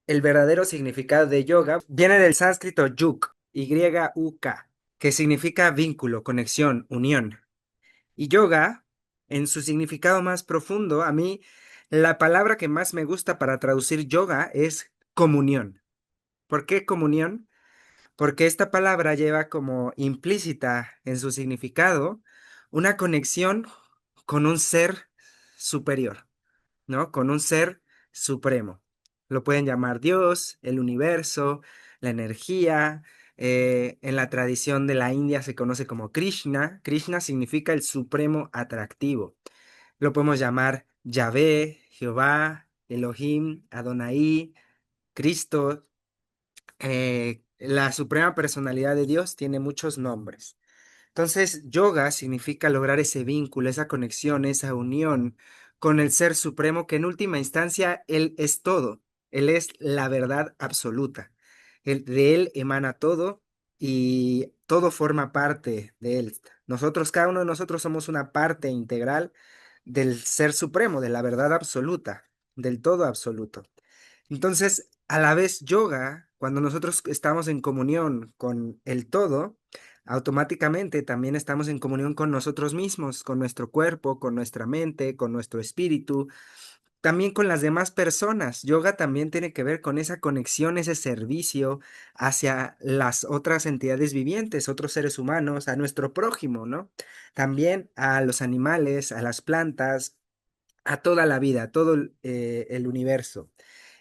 El verdadero significado de yoga viene del sánscrito yuk, Y-U-K, que significa vínculo, conexión, unión. Y yoga, en su significado más profundo, a mí la palabra que más me gusta para traducir yoga es comunión. ¿Por qué comunión? Porque esta palabra lleva como implícita en su significado una conexión con un ser superior, ¿no? Con un ser supremo. Lo pueden llamar Dios, el universo, la energía. En la tradición de la India se conoce como Krishna. Krishna significa el supremo atractivo. Lo podemos llamar Yahvé, Jehová, Elohim, Adonai, Cristo. La suprema personalidad de Dios tiene muchos nombres. Entonces, yoga significa lograr ese vínculo, esa conexión, esa unión con el Ser Supremo, que en última instancia Él es todo, Él es la verdad absoluta. De Él emana todo y todo forma parte de Él. Nosotros, cada uno de nosotros somos una parte integral del Ser Supremo, de la verdad absoluta, del todo absoluto. Entonces, a la vez yoga, cuando nosotros estamos en comunión con el todo, automáticamente también estamos en comunión con nosotros mismos, con nuestro cuerpo, con nuestra mente, con nuestro espíritu, también con las demás personas. Yoga también tiene que ver con esa conexión, ese servicio hacia las otras entidades vivientes, otros seres humanos, a nuestro prójimo, ¿no? También a los animales, a las plantas, a toda la vida, a todo el universo.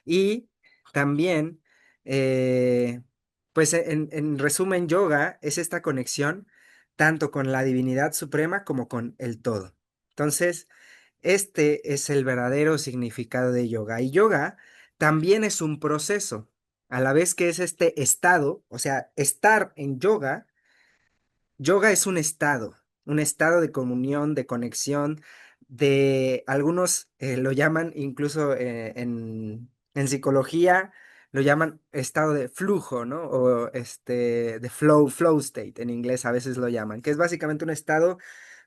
Y también, eh, pues en resumen, yoga es esta conexión tanto con la divinidad suprema como con el todo. Entonces, este es el verdadero significado de yoga. Y yoga también es un proceso, a la vez que es este estado, o sea, estar en yoga. Yoga es un estado de comunión, de conexión, de algunos lo llaman incluso en psicología, lo llaman estado de flujo, ¿no? O de flow state en inglés a veces lo llaman, que es básicamente un estado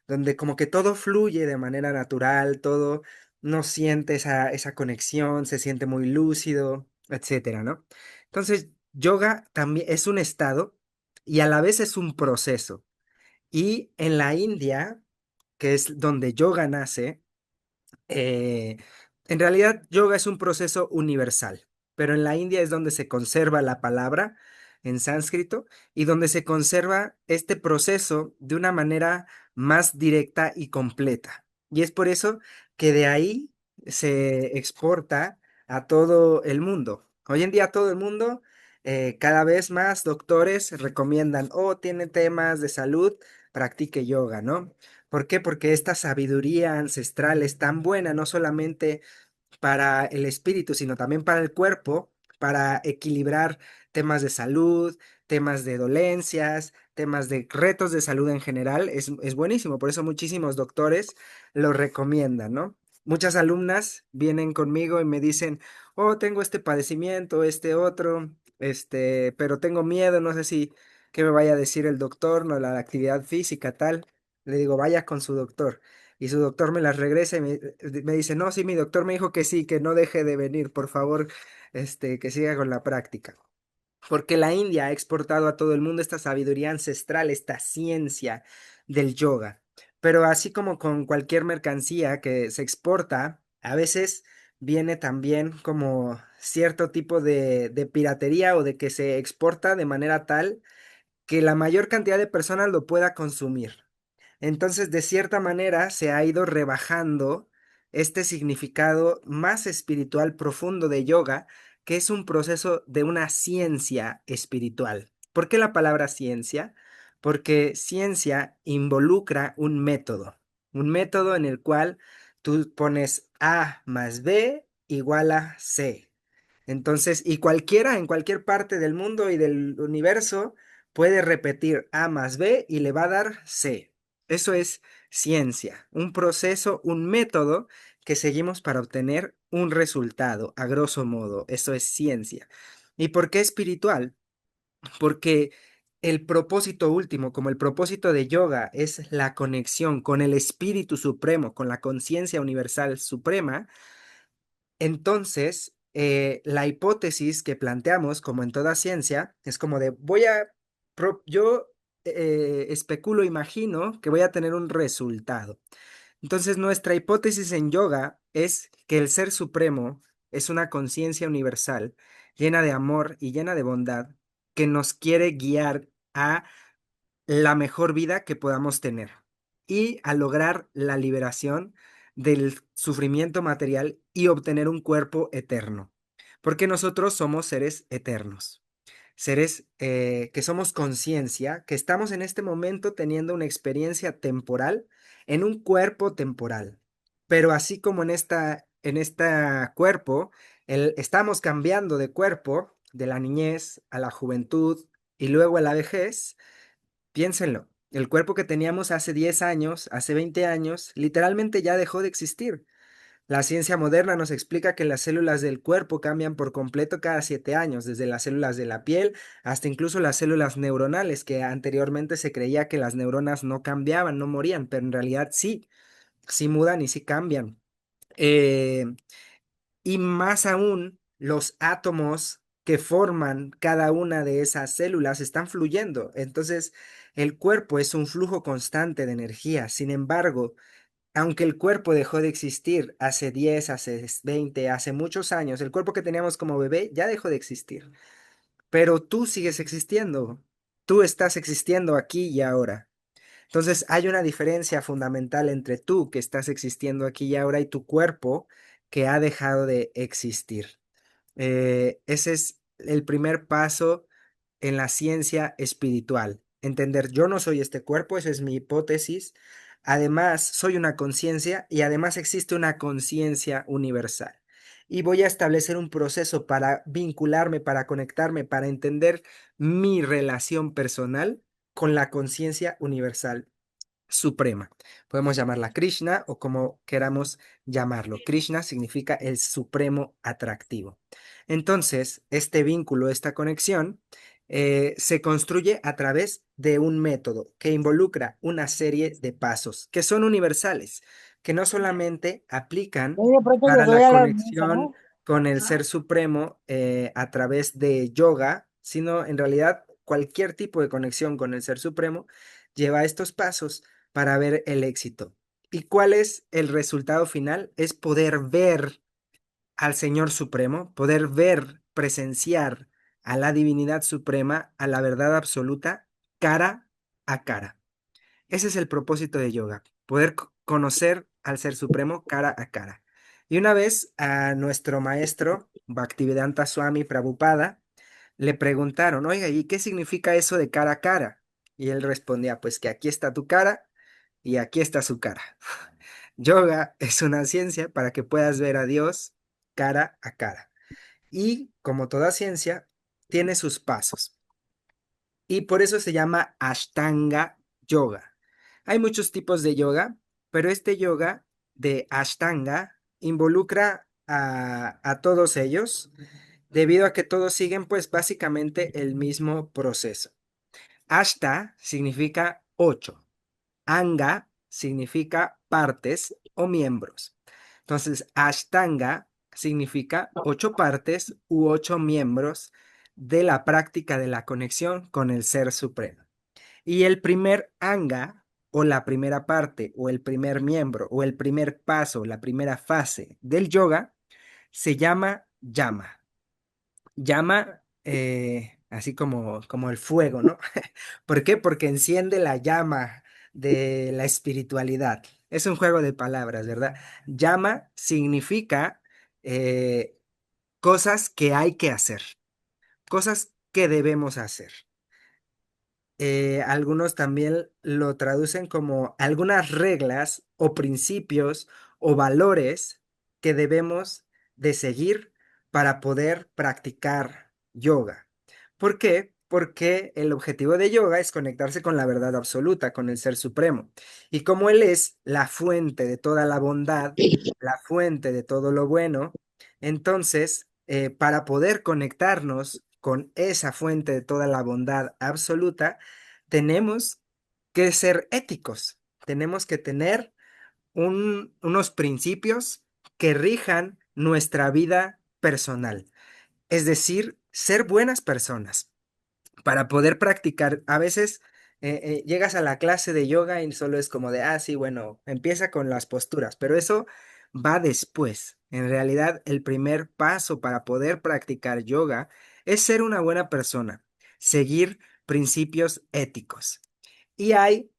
donde como que todo fluye de manera natural, todo no siente esa conexión, se siente muy lúcido, etcétera, ¿no? Entonces, yoga también es un estado y a la vez es un proceso. Y en la India, que es donde yoga nace, eh, en realidad yoga es un proceso universal, pero en la India es donde se conserva la palabra en sánscrito y donde se conserva este proceso de una manera más directa y completa. Y es por eso que de ahí se exporta a todo el mundo. Hoy en día todo el mundo, cada vez más doctores recomiendan, o tiene temas de salud, practique yoga, ¿no? ¿Por qué? Porque esta sabiduría ancestral es tan buena, no solamente para el espíritu, sino también para el cuerpo, para equilibrar temas de salud, temas de dolencias, temas de retos de salud en general. Es buenísimo, por eso muchísimos doctores lo recomiendan, ¿no? Muchas alumnas vienen conmigo y me dicen, oh, tengo este padecimiento, este otro, pero tengo miedo, no sé si qué me vaya a decir el doctor, no, la actividad física, tal. Le digo, vaya con su doctor. Y su doctor me las regresa y me dice, no, sí, mi doctor me dijo que sí, que no deje de venir, por favor, que siga con la práctica. Porque la India ha exportado a todo el mundo esta sabiduría ancestral, esta ciencia del yoga. Pero así como con cualquier mercancía que se exporta, a veces viene también como cierto tipo de piratería o de que se exporta de manera tal que la mayor cantidad de personas lo pueda consumir. Entonces, de cierta manera, se ha ido rebajando este significado más espiritual profundo de yoga, que es un proceso de una ciencia espiritual. ¿Por qué la palabra ciencia? Porque ciencia involucra un método en el cual tú pones A más B igual a C. Entonces, y cualquiera en cualquier parte del mundo y del universo puede repetir A más B y le va a dar C. Eso es ciencia, un proceso, un método que seguimos para obtener un resultado, a grosso modo. Eso es ciencia. ¿Y por qué espiritual? Porque el propósito último, como el propósito de yoga, es la conexión con el espíritu supremo, con la conciencia universal suprema. Entonces, la hipótesis que planteamos, como en toda ciencia, es como de yo especulo, imagino que voy a tener un resultado. Entonces, nuestra hipótesis en yoga es que el Ser Supremo es una conciencia universal llena de amor y llena de bondad que nos quiere guiar a la mejor vida que podamos tener y a lograr la liberación del sufrimiento material y obtener un cuerpo eterno, porque nosotros somos seres eternos, seres que somos conciencia, que estamos en este momento teniendo una experiencia temporal en un cuerpo temporal. Pero así como en este cuerpo, estamos cambiando de cuerpo, de la niñez a la juventud y luego a la vejez, piénsenlo. El cuerpo que teníamos hace 10 años, hace 20 años, literalmente ya dejó de existir. La ciencia moderna nos explica que las células del cuerpo cambian por completo cada 7 años, desde las células de la piel hasta incluso las células neuronales, que anteriormente se creía que las neuronas no cambiaban, no morían, pero en realidad sí, sí mudan y sí cambian. Eh, y más aún, los átomos que forman cada una de esas células están fluyendo. Entonces, el cuerpo es un flujo constante de energía. Sin embargo, aunque el cuerpo dejó de existir hace 10, hace 20, hace muchos años, el cuerpo que teníamos como bebé ya dejó de existir, pero tú sigues existiendo, tú estás existiendo aquí y ahora. Entonces hay una diferencia fundamental entre tú que estás existiendo aquí y ahora y tu cuerpo que ha dejado de existir. Ese es el primer paso en la ciencia espiritual. Entender, yo no soy este cuerpo, esa es mi hipótesis. Además, soy una conciencia y además existe una conciencia universal. Y voy a establecer un proceso para vincularme, para conectarme, para entender mi relación personal con la conciencia universal suprema. Podemos llamarla Krishna o como queramos llamarlo. Krishna significa el supremo atractivo. Entonces, este vínculo, esta conexión, se construye a través de un método que involucra una serie de pasos que son universales, que no solamente aplican Oye, por eso yo para doy la a la misa, conexión ¿no? con el Ser Supremo a través de yoga, sino en realidad cualquier tipo de conexión con el Ser Supremo lleva estos pasos para ver el éxito. ¿Y cuál es el resultado final? Es poder ver al Señor Supremo, poder ver, presenciar a la divinidad suprema, a la verdad absoluta, cara a cara. Ese es el propósito de yoga, poder conocer al Ser Supremo cara a cara. Y una vez a nuestro maestro, Bhaktivedanta Swami Prabhupada, le preguntaron, oiga, ¿y qué significa eso de cara a cara? Y él respondía, pues que aquí está tu cara y aquí está su cara. Yoga es una ciencia para que puedas ver a Dios cara a cara. Y como toda ciencia, tiene sus pasos. Y por eso se llama Ashtanga Yoga. Hay muchos tipos de yoga, pero este yoga de Ashtanga involucra a todos ellos, debido a que todos siguen pues básicamente el mismo proceso. Ashta significa 8. Anga significa partes o miembros. Entonces, Ashtanga significa 8 partes u 8 miembros de la práctica de la conexión con el Ser Supremo. Y el primer anga o la primera parte o el primer miembro o el primer paso, la primera fase del yoga se llama llama. Llama, así como el fuego, ¿no? ¿Por qué? Porque enciende la llama de la espiritualidad. Es un juego de palabras, ¿verdad? Llama significa eh, cosas que hay que hacer, cosas que debemos hacer. Algunos también lo traducen como algunas reglas o principios o valores que debemos de seguir para poder practicar yoga. ¿Por qué? Porque el objetivo de yoga es conectarse con la verdad absoluta, con el Ser Supremo. Y como Él es la fuente de toda la bondad, la fuente de todo lo bueno, entonces, para poder conectarnos con esa fuente de toda la bondad absoluta, tenemos que ser éticos, tenemos que tener unos principios que rijan nuestra vida personal, es decir, ser buenas personas para poder practicar. A veces llegas a la clase de yoga y solo es como de, ah, sí, bueno, empieza con las posturas, pero eso va después. En realidad, el primer paso para poder practicar yoga es ser una buena persona, seguir principios éticos. Y hay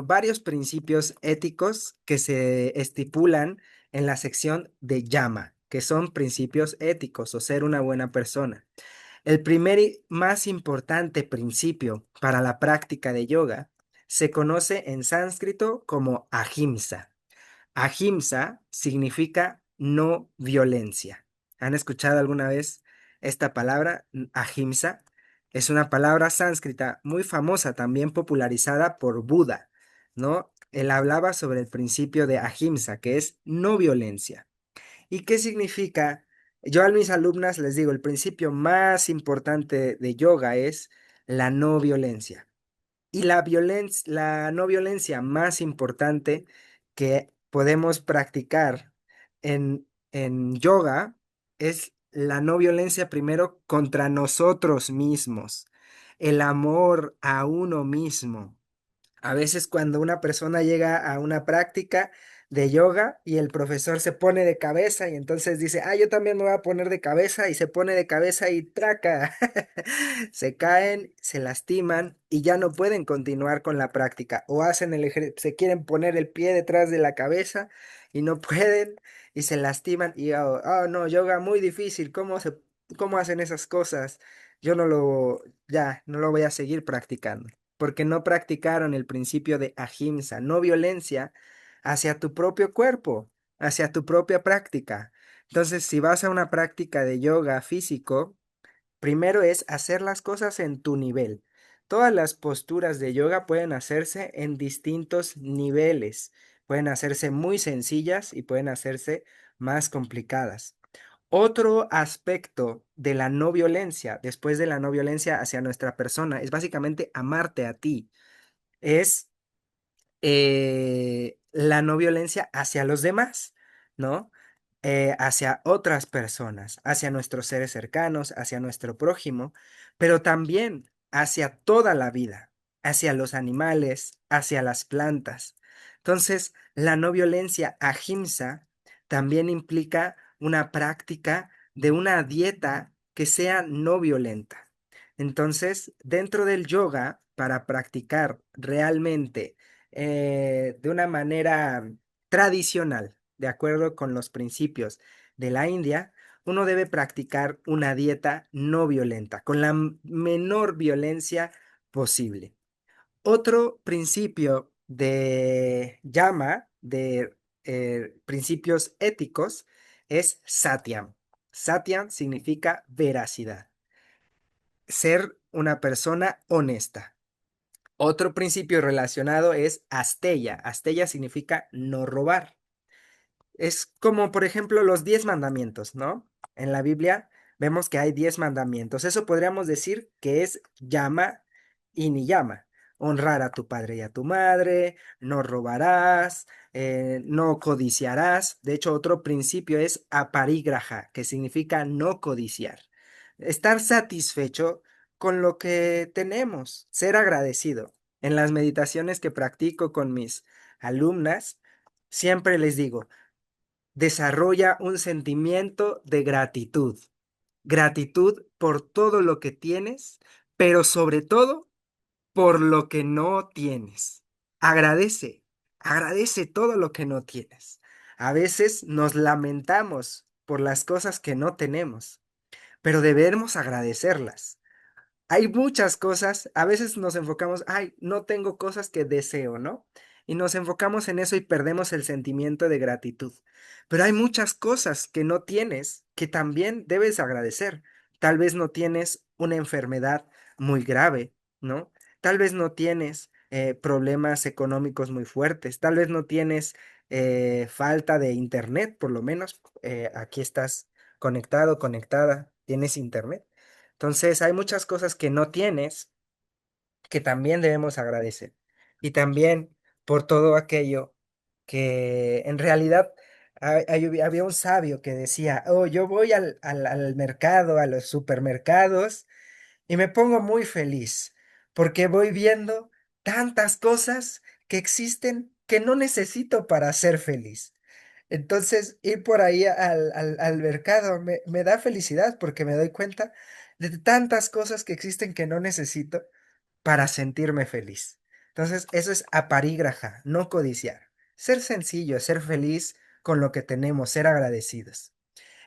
varios principios éticos que se estipulan en la sección de llama, que son principios éticos o ser una buena persona. El primer y más importante principio para la práctica de yoga se conoce en sánscrito como ahimsa. Ahimsa significa no violencia. ¿Han escuchado alguna vez esta palabra, ahimsa? Es una palabra sánscrita muy famosa, también popularizada por Buda, ¿no? Él hablaba sobre el principio de ahimsa, que es no violencia. ¿Y qué significa? Yo a mis alumnas les digo, el principio más importante de yoga es la no violencia. Y la no violencia más importante que podemos practicar en yoga es la no violencia primero contra nosotros mismos, el amor a uno mismo. A veces cuando una persona llega a una práctica de yoga y el profesor se pone de cabeza y entonces dice, ah, yo también me voy a poner de cabeza y se pone de cabeza y traca. Se caen, se lastiman y ya no pueden continuar con la práctica o hacen se quieren poner el pie detrás de la cabeza y no pueden y se lastiman y, oh, oh, no, yoga muy difícil, cómo hacen esas cosas? Yo ya, no lo voy a seguir practicando porque no practicaron el principio de ahimsa, no violencia, hacia tu propio cuerpo, hacia tu propia práctica. Entonces, si vas a una práctica de yoga físico, primero es hacer las cosas en tu nivel. Todas las posturas de yoga pueden hacerse en distintos niveles. Pueden hacerse muy sencillas y pueden hacerse más complicadas. Otro aspecto de la no violencia, después de la no violencia hacia nuestra persona, es básicamente amarte a ti. Es la no violencia hacia los demás, ¿no? Hacia otras personas, hacia nuestros seres cercanos, hacia nuestro prójimo, pero también hacia toda la vida, hacia los animales, hacia las plantas. Entonces, la no violencia ahimsa también implica una práctica de una dieta que sea no violenta. Entonces, dentro del yoga, para practicar realmente de una manera tradicional, de acuerdo con los principios de la India, uno debe practicar una dieta no violenta, con la menor violencia posible. Otro principio de llama, de principios éticos, es satyam. Satyam significa veracidad, ser una persona honesta. Otro principio relacionado es asteya. Asteya significa no robar. Es como, por ejemplo, los 10 mandamientos, ¿no? En la Biblia vemos que hay 10 mandamientos. Eso podríamos decir que es llama y niyama. Honrar a tu padre y a tu madre, no robarás, no codiciarás. De hecho, otro principio es aparigraja, que significa no codiciar. Estar satisfecho con lo que tenemos, ser agradecido. En las meditaciones que practico con mis alumnas, siempre les digo, desarrolla un sentimiento de gratitud. Gratitud por todo lo que tienes, pero sobre todo por lo que no tienes. Agradece, agradece todo lo que no tienes. A veces nos lamentamos por las cosas que no tenemos, pero debemos agradecerlas. Hay muchas cosas, a veces nos enfocamos, ay, no tengo cosas que deseo, ¿no? Y nos enfocamos en eso y perdemos el sentimiento de gratitud. Pero hay muchas cosas que no tienes que también debes agradecer. Tal vez no tienes una enfermedad muy grave, ¿no? Tal vez no tienes problemas económicos muy fuertes. Tal vez no tienes falta de internet, por lo menos aquí estás conectado, conectada, tienes internet. Entonces, hay muchas cosas que no tienes que también debemos agradecer. Y también por todo aquello que en realidad Había un sabio que decía, oh, yo voy al mercado, a los supermercados, y me pongo muy feliz porque voy viendo tantas cosas que existen que no necesito para ser feliz. Entonces, ir por ahí al mercado me da felicidad porque me doy cuenta de tantas cosas que existen que no necesito para sentirme feliz. Entonces, eso es aparígraja, no codiciar. Ser sencillo, ser feliz con lo que tenemos, ser agradecidos.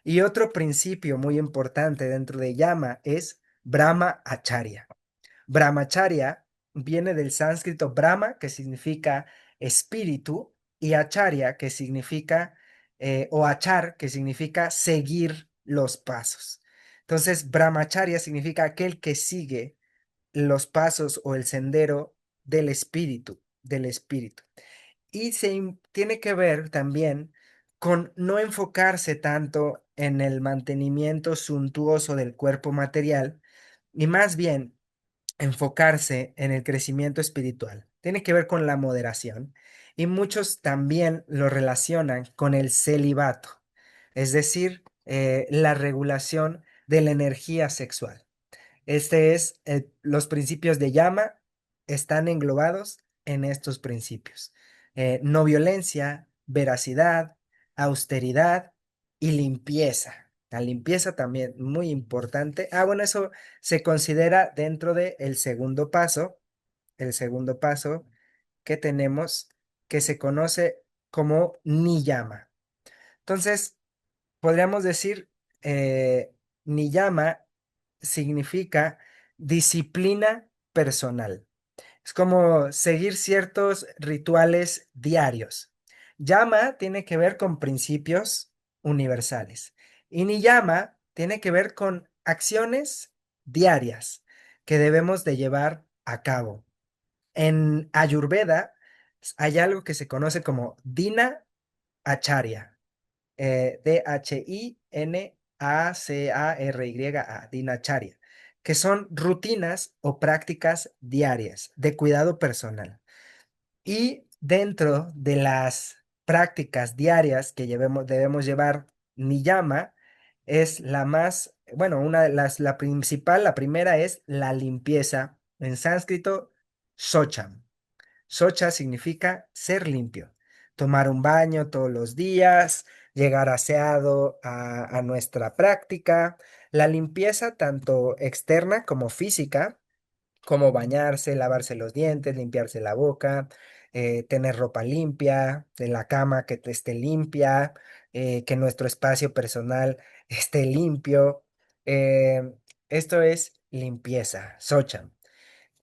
Y otro principio muy importante dentro de Yama es Brahma Acharya. Brahmacharya viene del sánscrito Brahma, que significa espíritu, y Acharya, que significa, o Achar, que significa seguir los pasos. Entonces, Brahmacharya significa aquel que sigue los pasos o el sendero del espíritu, del espíritu. Y tiene que ver también con no enfocarse tanto en el mantenimiento suntuoso del cuerpo material y más bien enfocarse en el crecimiento espiritual. Tiene que ver con la moderación y muchos también lo relacionan con el celibato, es decir, la regulación de la energía sexual. Los principios de llama están englobados en estos principios. No violencia, veracidad, austeridad y limpieza. La limpieza también muy importante. Ah, bueno, eso se considera dentro del el segundo paso que tenemos, que se conoce como niyama. Entonces, podríamos decir, niyama significa disciplina personal. Es como seguir ciertos rituales diarios. Yama tiene que ver con principios universales. Y niyama tiene que ver con acciones diarias que debemos de llevar a cabo. En Ayurveda hay algo que se conoce como Dina Acharya. Dinacharya, Dinacharya, que son rutinas o prácticas diarias de cuidado personal. Y dentro de las prácticas diarias que debemos llevar niyama, es la más, bueno, una de la principal, la primera es la limpieza, en sánscrito, socham. Socha significa ser limpio, tomar un baño todos los días, llegar aseado a nuestra práctica. La limpieza tanto externa como física, como bañarse, lavarse los dientes, limpiarse la boca, tener ropa limpia, de la cama que esté limpia, que nuestro espacio personal esté limpio. eh, Esto es limpieza, Socha,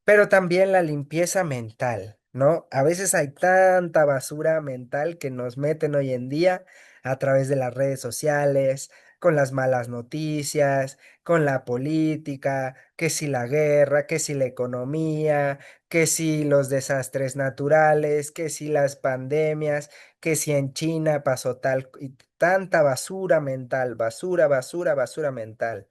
pero también la limpieza mental, ¿no? A veces hay tanta basura mental que nos meten hoy en día a través de las redes sociales, con las malas noticias, con la política, que si la guerra, que si la economía, que si los desastres naturales, que si las pandemias, que si en China pasó tal y tanta basura mental, basura, basura, basura mental.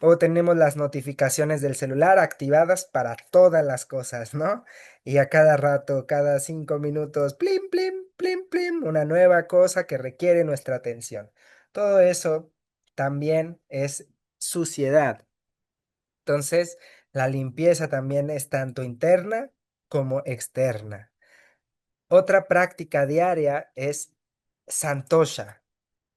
O tenemos las notificaciones del celular activadas para todas las cosas, ¿no? Y a cada rato, cada 5 minutos, plim, plim, plim, plim, una nueva cosa que requiere nuestra atención. Todo eso también es suciedad. Entonces, la limpieza también es tanto interna como externa. Otra práctica diaria es santosha,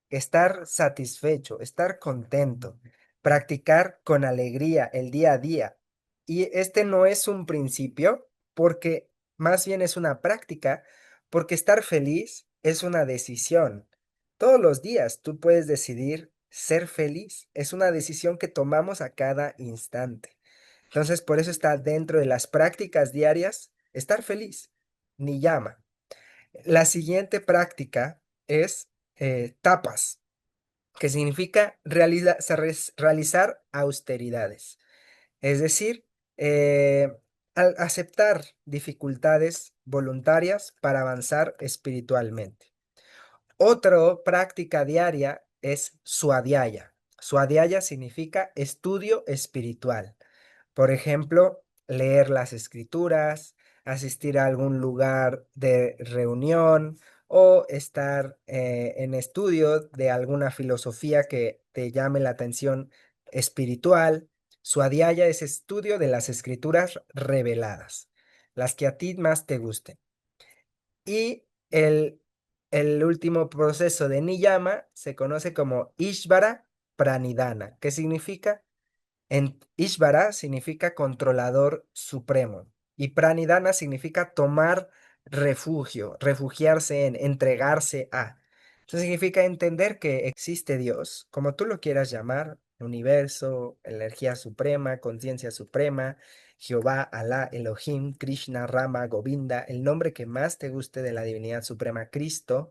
estar satisfecho, estar contento, practicar con alegría el día a día. Y este no es un principio, porque más bien es una práctica, porque estar feliz es una decisión. Todos los días tú puedes decidir ser feliz. Es una decisión que tomamos a cada instante. Entonces, por eso está dentro de las prácticas diarias, estar feliz, ni llama. La siguiente práctica es tapas, que significa realizar austeridades, es decir, aceptar dificultades voluntarias para avanzar espiritualmente. Otra práctica diaria es suadhyaya. Suadhyaya significa estudio espiritual. Por ejemplo, leer las escrituras, asistir a algún lugar de reunión o estar en estudio de alguna filosofía que te llame la atención espiritual. Swadhyaya es estudio de las escrituras reveladas, las que a ti más te gusten. Y el último proceso de Niyama se conoce como Ishvara Pranidhana, que significa en Ishvara significa controlador supremo y Pranidhana significa tomar refugio, refugiarse en, entregarse a. Eso significa entender que existe Dios, como tú lo quieras llamar, universo, energía suprema, conciencia suprema, Jehová, Alá, Elohim, Krishna, Rama, Govinda, el nombre que más te guste de la divinidad suprema, Cristo,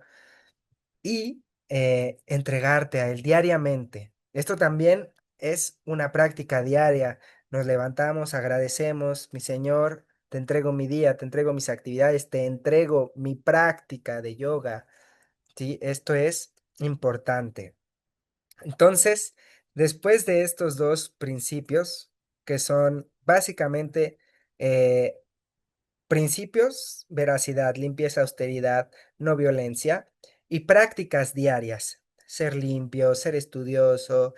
y entregarte a Él diariamente. Esto también es una práctica diaria. Nos levantamos, agradecemos, mi Señor, te entrego mi día, te entrego mis actividades, te entrego mi práctica de yoga. ¿Sí? Esto es importante. Entonces, después de estos dos principios, que son básicamente eh, principios, veracidad, limpieza, austeridad, no violencia y prácticas diarias. Ser limpio, ser estudioso,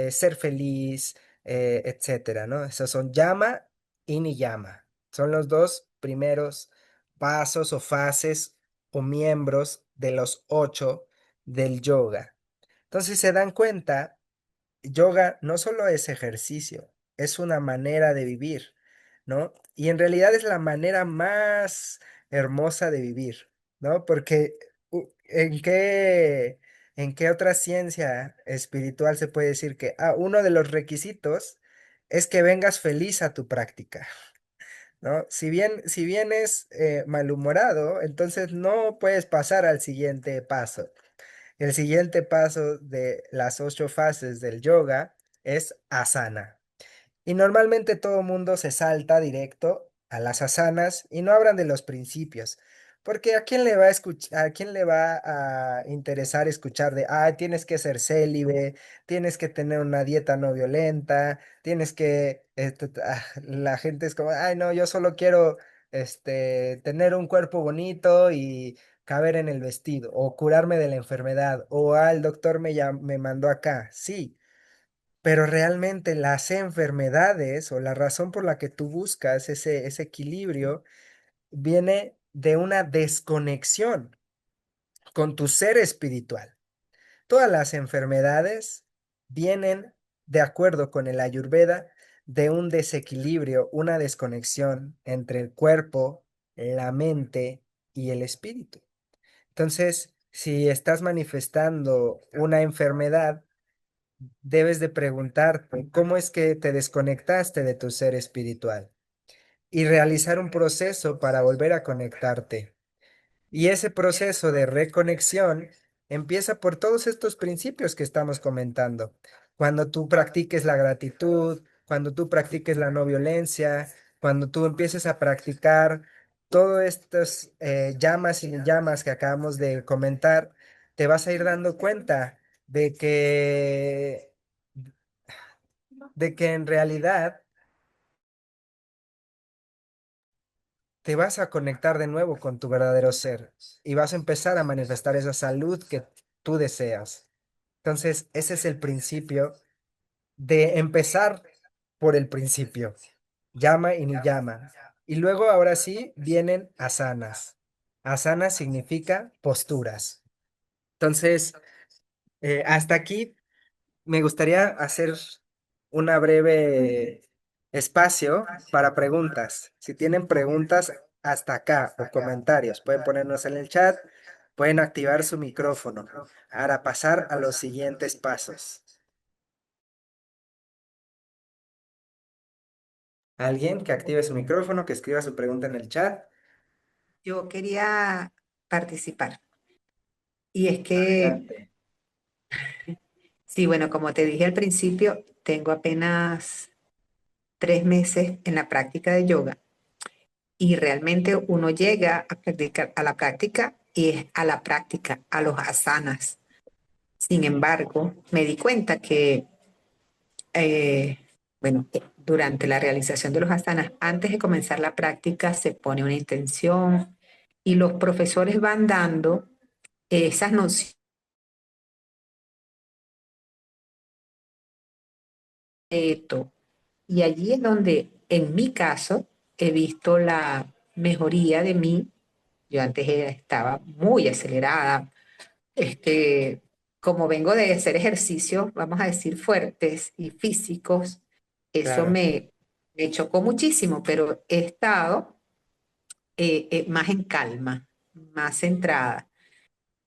ser feliz, etcétera, ¿no? Esos son llama y niyama. Son los dos primeros pasos o fases o miembros de los 8 del yoga. Entonces se dan cuenta, yoga no solo es ejercicio, es una manera de vivir, ¿no? Y en realidad es la manera más hermosa de vivir, ¿no? Porque ¿en qué otra ciencia espiritual se puede decir que uno de los requisitos es que vengas feliz a tu práctica, ¿no? Si vienes malhumorado, entonces no puedes pasar al siguiente paso. El siguiente paso de las 8 fases del yoga es asana. Y normalmente todo mundo se salta directo a las asanas y no hablan de los principios. Porque ¿a quién le va a escuchar, a quién le va a interesar escuchar de, tienes que ser célibe, tienes que tener una dieta no violenta, tienes que, la gente es como, ay, no, yo solo quiero, tener un cuerpo bonito y caber en el vestido, o curarme de la enfermedad, o, el doctor me mandó acá. Sí, pero realmente las enfermedades o la razón por la que tú buscas ese equilibrio viene de una desconexión con tu ser espiritual. Todas las enfermedades vienen, de acuerdo con el Ayurveda, de un desequilibrio, una desconexión entre el cuerpo, la mente y el espíritu. Entonces, si estás manifestando una enfermedad, debes de preguntarte cómo es que te desconectaste de tu ser espiritual y realizar un proceso para volver a conectarte. Y ese proceso de reconexión empieza por todos estos principios que estamos comentando. Cuando tú practiques la gratitud, cuando tú practiques la no violencia, cuando tú empieces a practicar todos estos llamas y llamas que acabamos de comentar, te vas a ir dando cuenta de que en realidad te vas a conectar de nuevo con tu verdadero ser y vas a empezar a manifestar esa salud que tú deseas. Entonces, ese es el principio de empezar por el principio. Llama y ni llama. Y luego, ahora sí, vienen asanas. Asana significa posturas. Entonces, hasta aquí me gustaría hacer una breve espacio para preguntas. Si tienen preguntas hasta acá o comentarios, pueden ponernos en el chat, pueden activar su micrófono para pasar a los siguientes pasos. Alguien que active su micrófono, que escriba su pregunta en el chat. Yo quería participar. Y es que, Adelante. sí, bueno, como te dije al principio, tengo apenas 3 meses en la práctica de yoga y realmente uno llega a practicar a la práctica y es a la práctica, a los asanas. Sin embargo, me di cuenta que, eh, bueno, durante la realización de los asanas, antes de comenzar la práctica, se pone una intención y los profesores van dando esas nociones de esto. Y allí es donde, en mi caso, he visto la mejoría de mí. Yo antes estaba muy acelerada. Como vengo de hacer ejercicios, vamos a decir, fuertes y físicos, eso Claro, me chocó muchísimo, pero he estado más en calma, más centrada.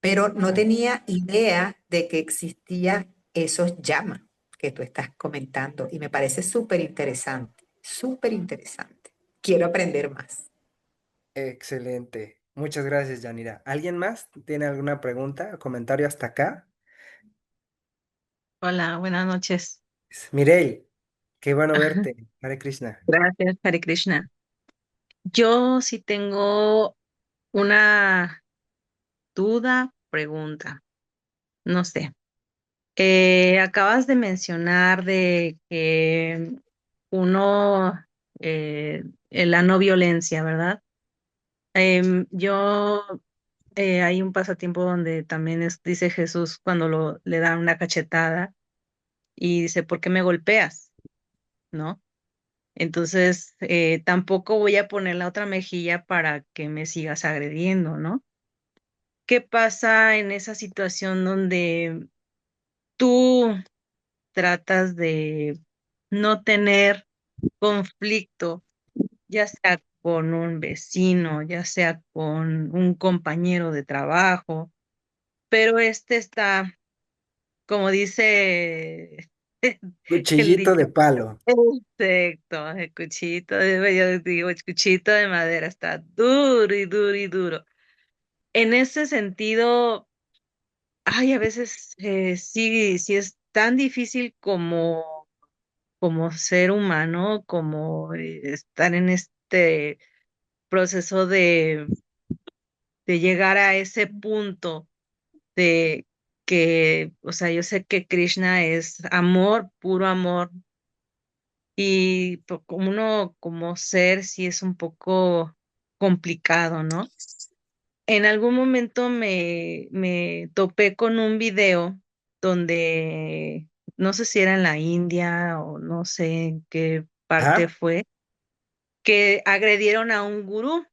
Pero no claro. tenía idea de que existía esos llamas que tú estás comentando y me parece súper interesante, súper interesante. Quiero aprender más. Excelente. Muchas gracias, Yanira. ¿Alguien más tiene alguna pregunta o comentario hasta acá? Hola, buenas noches. Mireille, qué bueno Ajá, verte. Hare Krishna. gracias, Hare Krishna. Yo sí tengo una duda, pregunta. No sé. Acabas de mencionar de que uno, la no violencia, ¿verdad? Yo, hay un pasatiempo donde también dice Jesús cuando le dan una cachetada y dice, ¿por qué me golpeas? ¿No? Entonces, tampoco voy a poner la otra mejilla para que me sigas agrediendo, ¿no? ¿Qué pasa en esa situación donde tú tratas de no tener conflicto, ya sea con un vecino, ya sea con un compañero de trabajo, pero este está, como dice el Cuchillito dicho, de palo. perfecto, el cuchito de, yo digo, el cuchito de madera está duro y duro y duro. En ese sentido, ay, a veces sí, sí es tan difícil como ser humano, como estar en este proceso de llegar a ese punto de que, o sea, yo sé que Krishna es amor, puro amor, y como uno como ser sí es un poco complicado, ¿no? En algún momento me topé con un video donde no sé si era en la India o no sé en qué parte Ajá. fue, que agredieron a un gurú.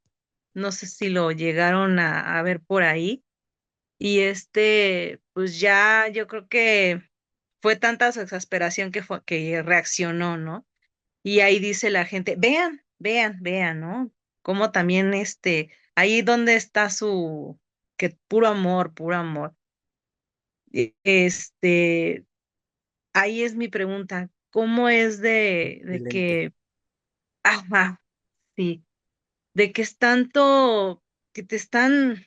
No sé si lo llegaron a ver por ahí. Y pues ya yo creo que fue tanta su exasperación que reaccionó, ¿no? Y ahí dice la gente, vean, vean, vean, ¿no? Como también ahí donde está que puro amor, puro amor. Ahí es mi pregunta, ¿cómo es de Excelente. que, ajá, sí, de que es tanto, que te están,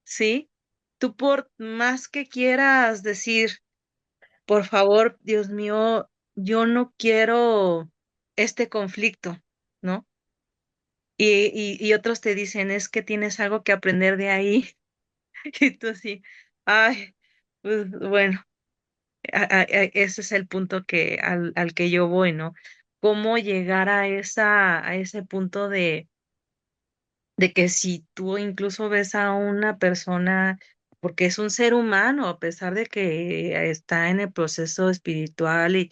sí, tú por más que quieras decir, por favor, Dios mío, yo no quiero este conflicto, ¿no? Y otros te dicen, es que tienes algo que aprender de ahí. Y tú así, ay, pues bueno, ese es el punto al que yo voy, ¿no? ¿Cómo llegar a ese punto de que si tú incluso ves a una persona, porque es un ser humano, a pesar de que está en el proceso espiritual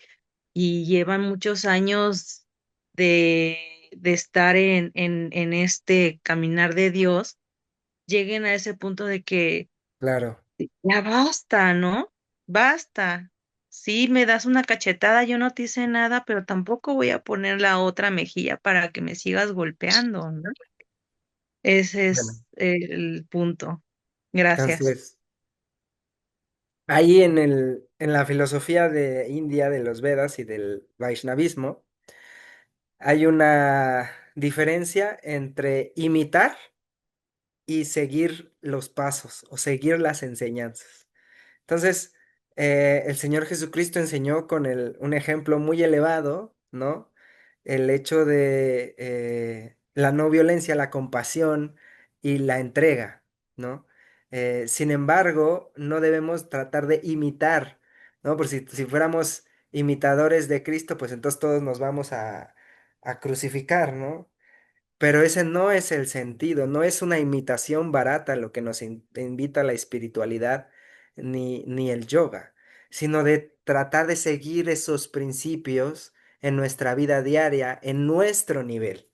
y llevan muchos años de estar en este caminar de Dios, lleguen a ese punto de que Claro. ya basta, ¿no? Basta. Sí, me das una cachetada, yo no te hice nada, pero tampoco voy a poner la otra mejilla para que me sigas golpeando, ¿no? Ese Bueno, es el punto. así Gracias. es. Ahí en la filosofía de India, de los Vedas y del Vaishnavismo, hay una diferencia entre imitar y seguir los pasos o seguir las enseñanzas. Entonces, el Señor Jesucristo enseñó con un ejemplo muy elevado, ¿no? El hecho de la no violencia, la compasión y la entrega, ¿no? Sin embargo, no debemos tratar de imitar, ¿no? Por si fuéramos imitadores de Cristo, pues entonces todos nos vamos a crucificar, ¿no? pero ese no es el sentido, no es una imitación barata lo que nos invita a la espiritualidad ni el yoga, sino de tratar de seguir esos principios en nuestra vida diaria, en nuestro nivel.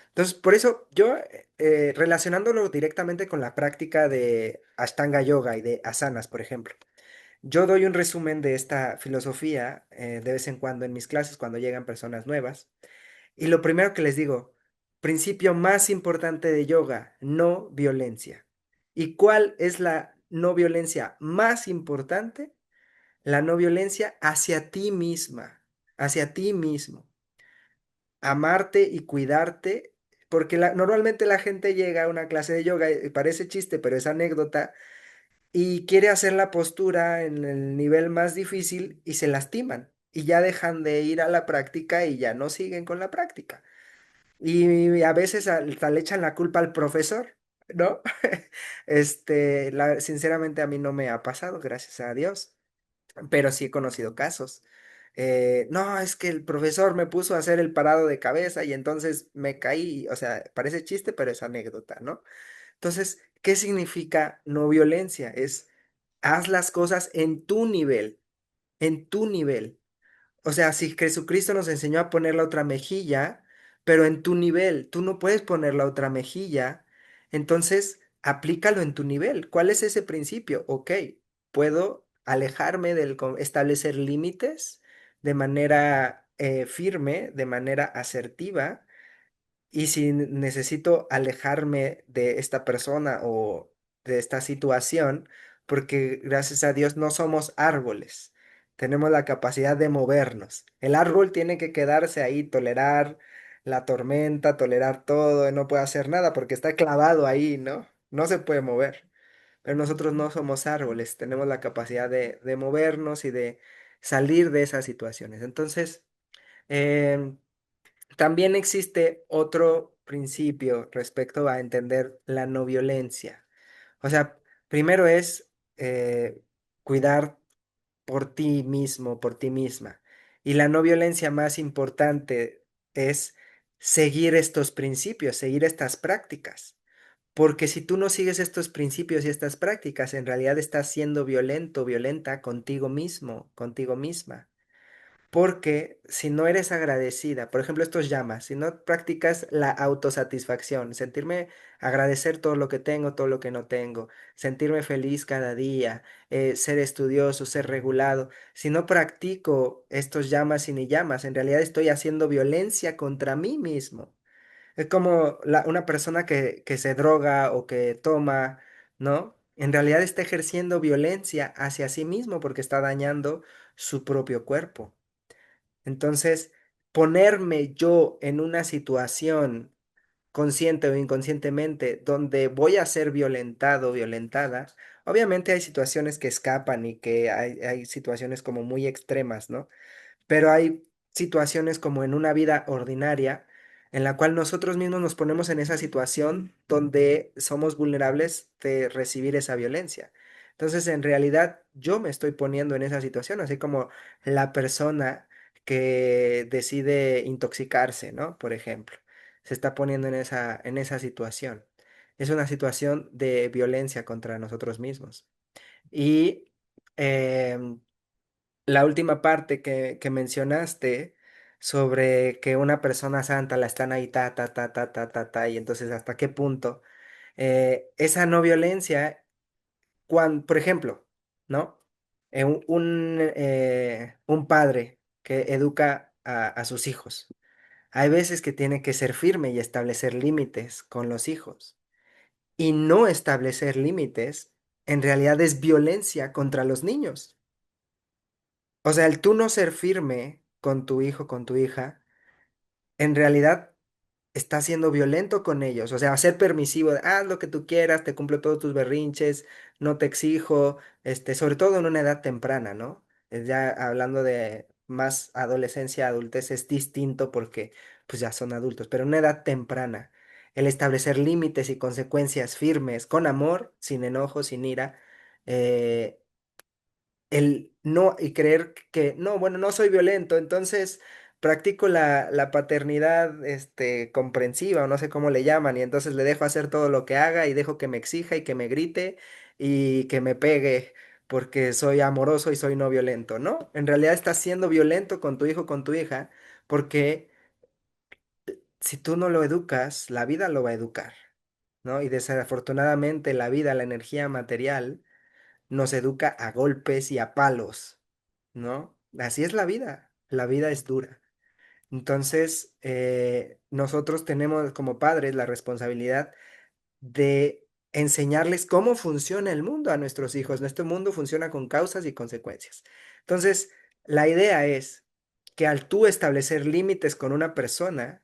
Entonces, por eso yo, relacionándolo directamente con la práctica de Ashtanga Yoga y de asanas, por ejemplo, yo doy un resumen de esta filosofía de vez en cuando en mis clases cuando llegan personas nuevas. Y lo primero que les digo, principio más importante de yoga, no violencia. ¿Y cuál es la no violencia más importante? La no violencia hacia ti misma, hacia ti mismo. Amarte y cuidarte, porque normalmente la gente llega a una clase de yoga y parece chiste, pero es anécdota, y quiere hacer la postura en el nivel más difícil y se lastiman. Y ya dejan de ir a la práctica y ya no siguen con la práctica. Y a veces hasta le echan la culpa al profesor, ¿no? Sinceramente a mí no me ha pasado, gracias a Dios, pero sí he conocido casos. No, es que el profesor me puso a hacer el parado de cabeza y entonces me caí, o sea, parece chiste, pero es anécdota, ¿no? Entonces, ¿qué significa no violencia? Es haz las cosas en tu nivel, en tu nivel. O sea, si Jesucristo nos enseñó a poner la otra mejilla, pero en tu nivel, tú no puedes poner la otra mejilla, entonces aplícalo en tu nivel. ¿Cuál es ese principio? Ok, puedo alejarme establecer límites de manera firme, de manera asertiva, y si necesito alejarme de esta persona o de esta situación, porque gracias a Dios no somos árboles, tenemos la capacidad de movernos. El árbol tiene que quedarse ahí, tolerar la tormenta, tolerar todo, y no puede hacer nada porque está clavado ahí, ¿no? No se puede mover. Pero nosotros no somos árboles, tenemos la capacidad de movernos y de salir de esas situaciones. Entonces, em, también existe otro principio respecto a entender la no violencia. O sea, primero es cuidar por ti mismo, por ti misma. Y la no violencia más importante es seguir estos principios, seguir estas prácticas. Porque si tú no sigues estos principios y estas prácticas, en realidad estás siendo violento, violenta contigo mismo, contigo misma. Porque si no eres agradecida, por ejemplo, estos llamas, si no practicas la autosatisfacción, sentirme agradecer todo lo que tengo, todo lo que no tengo, sentirme feliz cada día, ser estudioso, ser regulado, si no practico estos llamas y ni llamas, en realidad estoy haciendo violencia contra mí mismo. Es como una persona que se droga o que toma, ¿no? En realidad está ejerciendo violencia hacia sí mismo porque está dañando su propio cuerpo. Entonces, ponerme yo en una situación consciente o inconscientemente donde voy a ser violentado o violentada, obviamente hay situaciones que escapan y que hay situaciones como muy extremas, ¿no? Pero hay situaciones como en una vida ordinaria en la cual nosotros mismos nos ponemos en esa situación donde somos vulnerables de recibir esa violencia. Entonces, en realidad, yo me estoy poniendo en esa situación, así como la persona que decide intoxicarse, ¿no? Por ejemplo, se está poniendo en esa situación. Es una situación de violencia contra nosotros mismos. Y em, la última parte que mencionaste sobre que una persona santa la están ahí ta, y entonces hasta qué punto esa no violencia, cuando, por ejemplo, ¿no? Un padre que educa a sus hijos. Hay veces que tiene que ser firme y establecer límites con los hijos. Y no establecer límites en realidad es violencia contra los niños. O sea, el tú no ser firme con tu hijo, con tu hija, en realidad estás siendo violento con ellos. O sea, ser permisivo, de, haz lo que tú quieras, te cumplo todos tus berrinches, no te exijo, sobre todo en una edad temprana, ¿no? Ya hablando de más adolescencia, adultez es distinto porque pues ya son adultos, pero en una edad temprana, el establecer límites y consecuencias firmes, con amor, sin enojo, sin ira, el no y creer que no, bueno, no soy violento, entonces practico la paternidad, comprensiva, o no sé cómo le llaman, y entonces le dejo hacer todo lo que haga y dejo que me exija y que me grite y que me pegue porque soy amoroso y soy no violento, ¿no? En realidad estás siendo violento con tu hijo, con tu hija, porque si tú no lo educas, la vida lo va a educar, ¿no? Y desafortunadamente la vida, la energía material, nos educa a golpes y a palos, ¿no? Así es la vida es dura. Entonces, nosotros tenemos como padres la responsabilidad de enseñarles cómo funciona el mundo a nuestros hijos. Nuestro mundo funciona con causas y consecuencias. Entonces, la idea es que al tú establecer límites con una persona,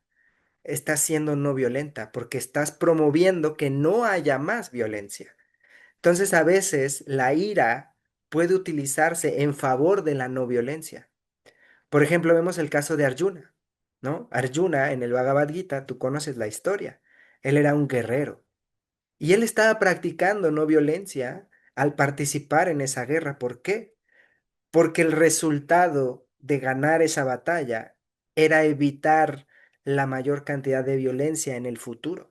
estás siendo no violenta porque estás promoviendo que no haya más violencia. Entonces, a veces la ira puede utilizarse en favor de la no violencia. Por ejemplo, vemos el caso de Arjuna, ¿no? Arjuna en el Bhagavad Gita, tú conoces la historia. Él era un guerrero y él estaba practicando no violencia al participar en esa guerra. ¿Por qué? Porque el resultado de ganar esa batalla era evitar la mayor cantidad de violencia en el futuro.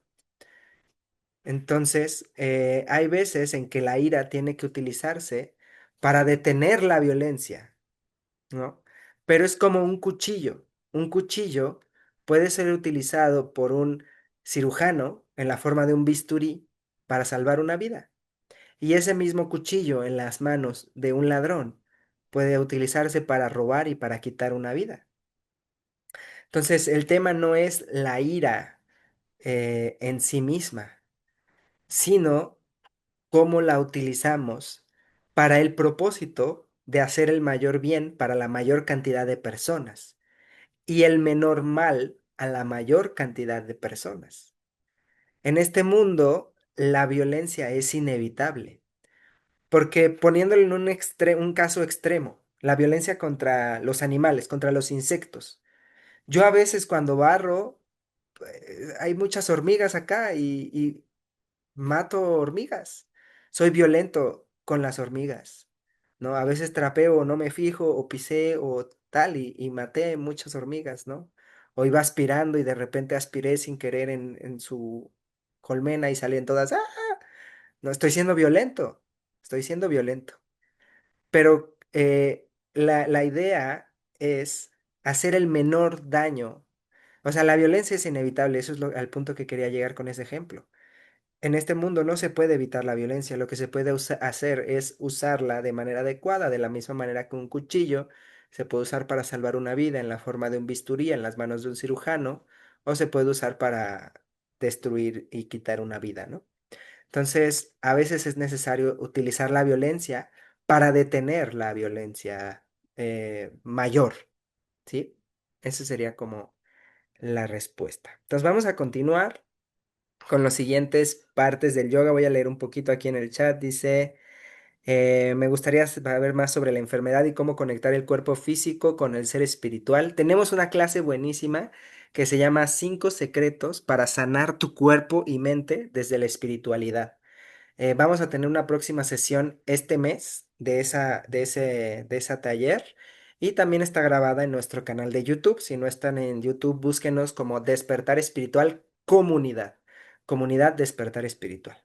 Entonces, hay veces en que la ira tiene que utilizarse para detener la violencia, ¿no? Pero es como un cuchillo. Un cuchillo puede ser utilizado por un cirujano en la forma de un bisturí para salvar una vida. Y ese mismo cuchillo en las manos de un ladrón puede utilizarse para robar y para quitar una vida. Entonces, el tema no es la ira en sí misma, sino cómo la utilizamos para el propósito de hacer el mayor bien para la mayor cantidad de personas y el menor mal a la mayor cantidad de personas. En este mundo, la violencia es inevitable, porque poniéndolo en un caso extremo, la violencia contra los animales, contra los insectos. Yo a veces cuando barro, hay muchas hormigas acá y mato hormigas. Soy violento con las hormigas, ¿no? A veces trapeo, no me fijo, o pisé, o tal, y maté muchas hormigas, ¿no? O iba aspirando y de repente aspiré sin querer en su colmena y salían todas, ¡ah! No, estoy siendo violento. Pero la idea es hacer el menor daño. O sea, la violencia es inevitable, eso es al punto que quería llegar con ese ejemplo. En este mundo no se puede evitar la violencia, lo que se puede hacer es usarla de manera adecuada, de la misma manera que un cuchillo se puede usar para salvar una vida en la forma de un bisturí en las manos de un cirujano, o se puede usar para destruir y quitar una vida, ¿no? Entonces, a veces es necesario utilizar la violencia para detener la violencia mayor, ¿sí? Esa sería como la respuesta. Entonces, vamos a continuar con las siguientes partes del yoga. Voy a leer un poquito aquí en el chat. Dice, me gustaría saber más sobre la enfermedad y cómo conectar el cuerpo físico con el ser espiritual. Tenemos una clase buenísima que se llama Cinco secretos para sanar tu cuerpo y mente desde la espiritualidad. Vamos a tener una próxima sesión este mes de esa taller y también está grabada en nuestro canal de YouTube. Si no están en YouTube, búsquenos como Despertar Espiritual Comunidad. Comunidad Despertar Espiritual.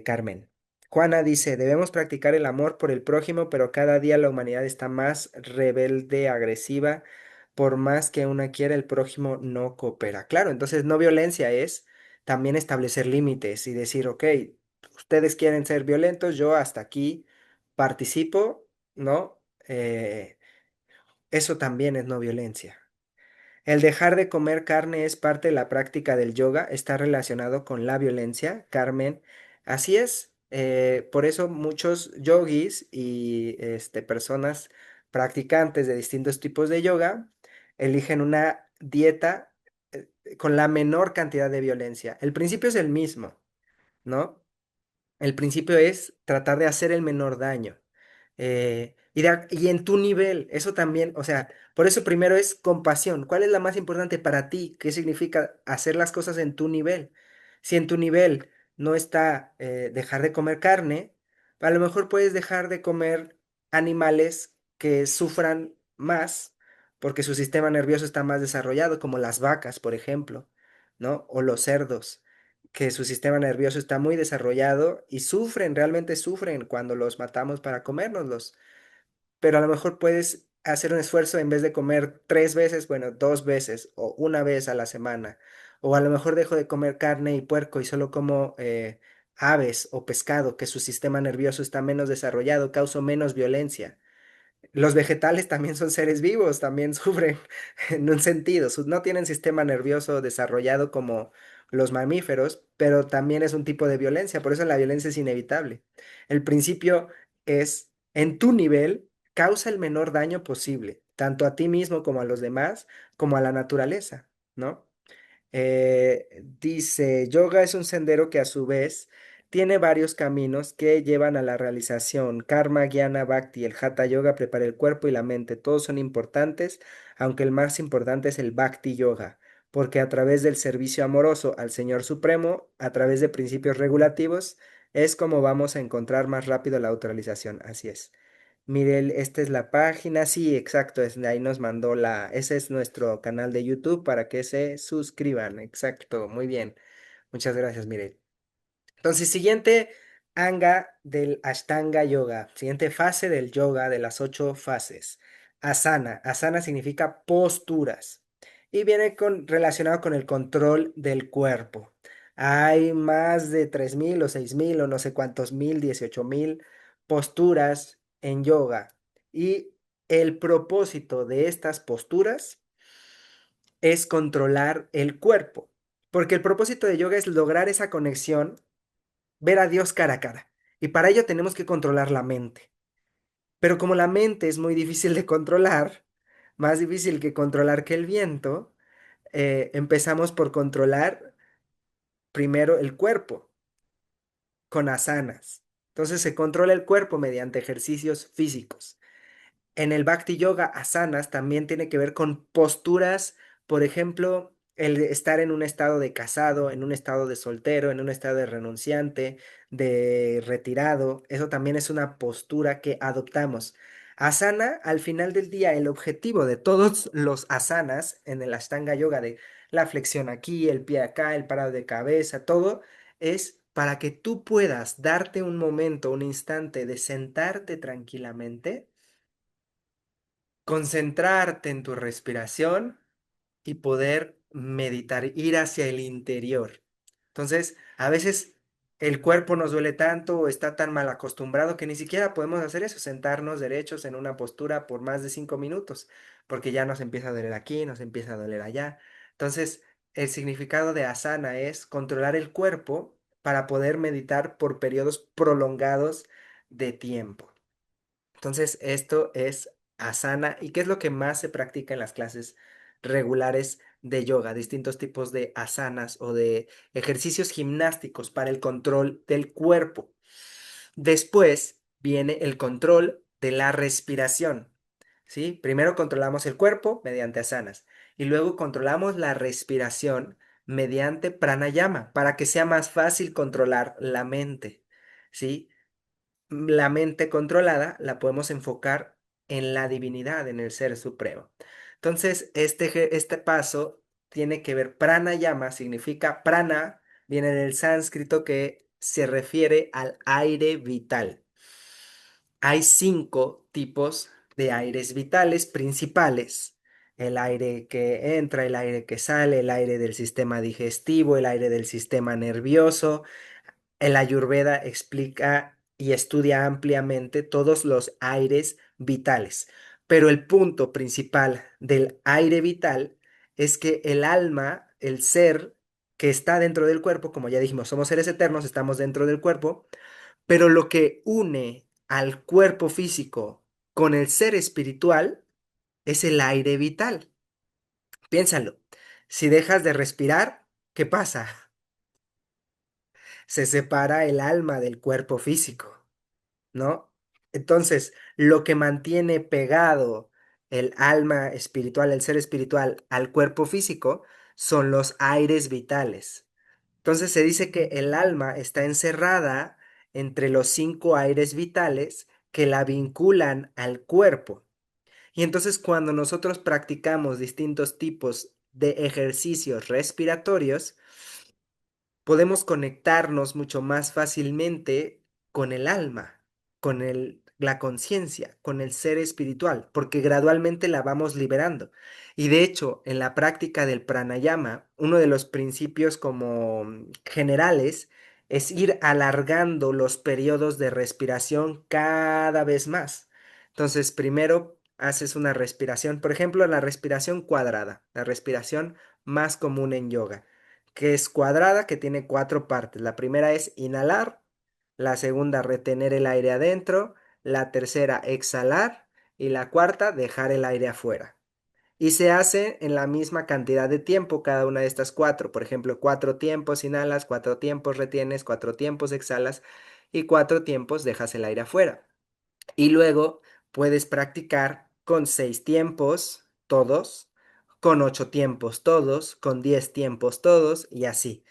Carmen. Juana dice, debemos practicar el amor por el prójimo, pero cada día la humanidad está más rebelde, agresiva. Por más que una quiera, el prójimo no coopera. Claro, entonces no violencia es también establecer límites y decir, ok, ustedes quieren ser violentos, yo hasta aquí participo, ¿no? Eso también es no violencia. El dejar de comer carne es parte de la práctica del yoga, está relacionado con la violencia, Carmen. Así es, por eso muchos yogis y personas practicantes de distintos tipos de yoga eligen una dieta con la menor cantidad de violencia. El principio es el mismo, ¿no? El principio es tratar de hacer el menor daño. Y en tu nivel, eso también, o sea, por eso primero es compasión. ¿Cuál es la más importante para ti? ¿Qué significa hacer las cosas en tu nivel? Si en tu nivel no está dejar de comer carne, a lo mejor puedes dejar de comer animales que sufran más porque su sistema nervioso está más desarrollado, como las vacas, por ejemplo, ¿no? O los cerdos, que su sistema nervioso está muy desarrollado y sufren, realmente sufren cuando los matamos para comérnoslos, pero a lo mejor puedes hacer un esfuerzo en vez de comer 3 veces, bueno, 2 veces o una vez a la semana. O a lo mejor dejo de comer carne y puerco y solo como aves o pescado, que su sistema nervioso está menos desarrollado, causa menos violencia. Los vegetales también son seres vivos, también sufren en un sentido. No tienen sistema nervioso desarrollado como los mamíferos, pero también es un tipo de violencia. Por eso la violencia es inevitable. El principio es, en tu nivel, causa el menor daño posible, tanto a ti mismo como a los demás, como a la naturaleza, ¿no? Dice, yoga es un sendero que a su vez tiene varios caminos que llevan a la realización. Karma, Jnana, Bhakti, el Hatha Yoga prepara el cuerpo y la mente. Todos son importantes, aunque el más importante es el Bhakti Yoga, porque a través del servicio amoroso al Señor Supremo, a través de principios regulativos, es como vamos a encontrar más rápido la autorrealización. Así es. Mire, esta es la página, sí, exacto, ahí nos mandó ese es nuestro canal de YouTube para que se suscriban, exacto, muy bien, muchas gracias, mire. Entonces, siguiente anga del Ashtanga Yoga, siguiente fase del yoga de las 8 fases. Asana, asana significa posturas y viene relacionado con el control del cuerpo. Hay más de 3.000 o 6.000 o no sé cuántos mil, 18.000 posturas en yoga y el propósito de estas posturas es controlar el cuerpo, porque el propósito de yoga es lograr esa conexión, ver a Dios cara a cara. Y para ello tenemos que controlar la mente. Pero como la mente es muy difícil de controlar, más difícil que controlar que el viento, empezamos por controlar primero el cuerpo con asanas. Entonces se controla el cuerpo mediante ejercicios físicos. En el Bhakti Yoga, asanas también tiene que ver con posturas, por ejemplo, el de estar en un estado de casado, en un estado de soltero, en un estado de renunciante, de retirado. Eso también es una postura que adoptamos. Asana, al final del día, el objetivo de todos los asanas en el Ashtanga Yoga, de la flexión aquí, el pie acá, el parado de cabeza, todo, es para que tú puedas darte un momento, un instante de sentarte tranquilamente, concentrarte en tu respiración y poder meditar, ir hacia el interior. Entonces, a veces el cuerpo nos duele tanto o está tan mal acostumbrado que ni siquiera podemos hacer eso, sentarnos derechos en una postura por más de 5 minutos, porque ya nos empieza a doler aquí, nos empieza a doler allá. Entonces, el significado de asana es controlar el cuerpo para poder meditar por periodos prolongados de tiempo. Entonces, esto es asana. ¿Y qué es lo que más se practica en las clases regulares de yoga? Distintos tipos de asanas o de ejercicios gimnásticos para el control del cuerpo. Después viene el control de la respiración. ¿Sí? Primero controlamos el cuerpo mediante asanas y luego controlamos la respiración mediante pranayama para que sea más fácil controlar la mente. ¿Sí? La mente controlada la podemos enfocar en la divinidad, en el ser supremo. Entonces, este paso tiene que ver, pranayama significa prana, viene del sánscrito que se refiere al aire vital. Hay 5 tipos de aires vitales principales. El aire que entra, el aire que sale, el aire del sistema digestivo, el aire del sistema nervioso. El Ayurveda explica y estudia ampliamente todos los aires vitales, pero el punto principal del aire vital es que el alma, el ser que está dentro del cuerpo, como ya dijimos, somos seres eternos, estamos dentro del cuerpo, pero lo que une al cuerpo físico con el ser espiritual es el aire vital. Piénsalo, si dejas de respirar, ¿qué pasa? Se separa el alma del cuerpo físico, ¿no? Entonces, lo que mantiene pegado el alma espiritual, el ser espiritual al cuerpo físico son los aires vitales. Entonces se dice que el alma está encerrada entre los 5 aires vitales que la vinculan al cuerpo. Y entonces cuando nosotros practicamos distintos tipos de ejercicios respiratorios, podemos conectarnos mucho más fácilmente con el alma, con la conciencia, con el ser espiritual, porque gradualmente la vamos liberando. Y de hecho, en la práctica del pranayama, uno de los principios como generales es ir alargando los periodos de respiración cada vez más. Entonces, primero haces una respiración, por ejemplo, la respiración cuadrada, la respiración más común en yoga que es cuadrada, que tiene cuatro partes. La primera es inhalar, la segunda retener el aire adentro, la tercera exhalar y la cuarta dejar el aire afuera. Y se hace en la misma cantidad de tiempo cada una de estas cuatro. Por ejemplo, cuatro tiempos inhalas, cuatro tiempos retienes, cuatro tiempos exhalas y cuatro tiempos dejas el aire afuera. Y luego puedes practicar con 6 tiempos todos, con 8 tiempos todos, con 10 tiempos todos y así.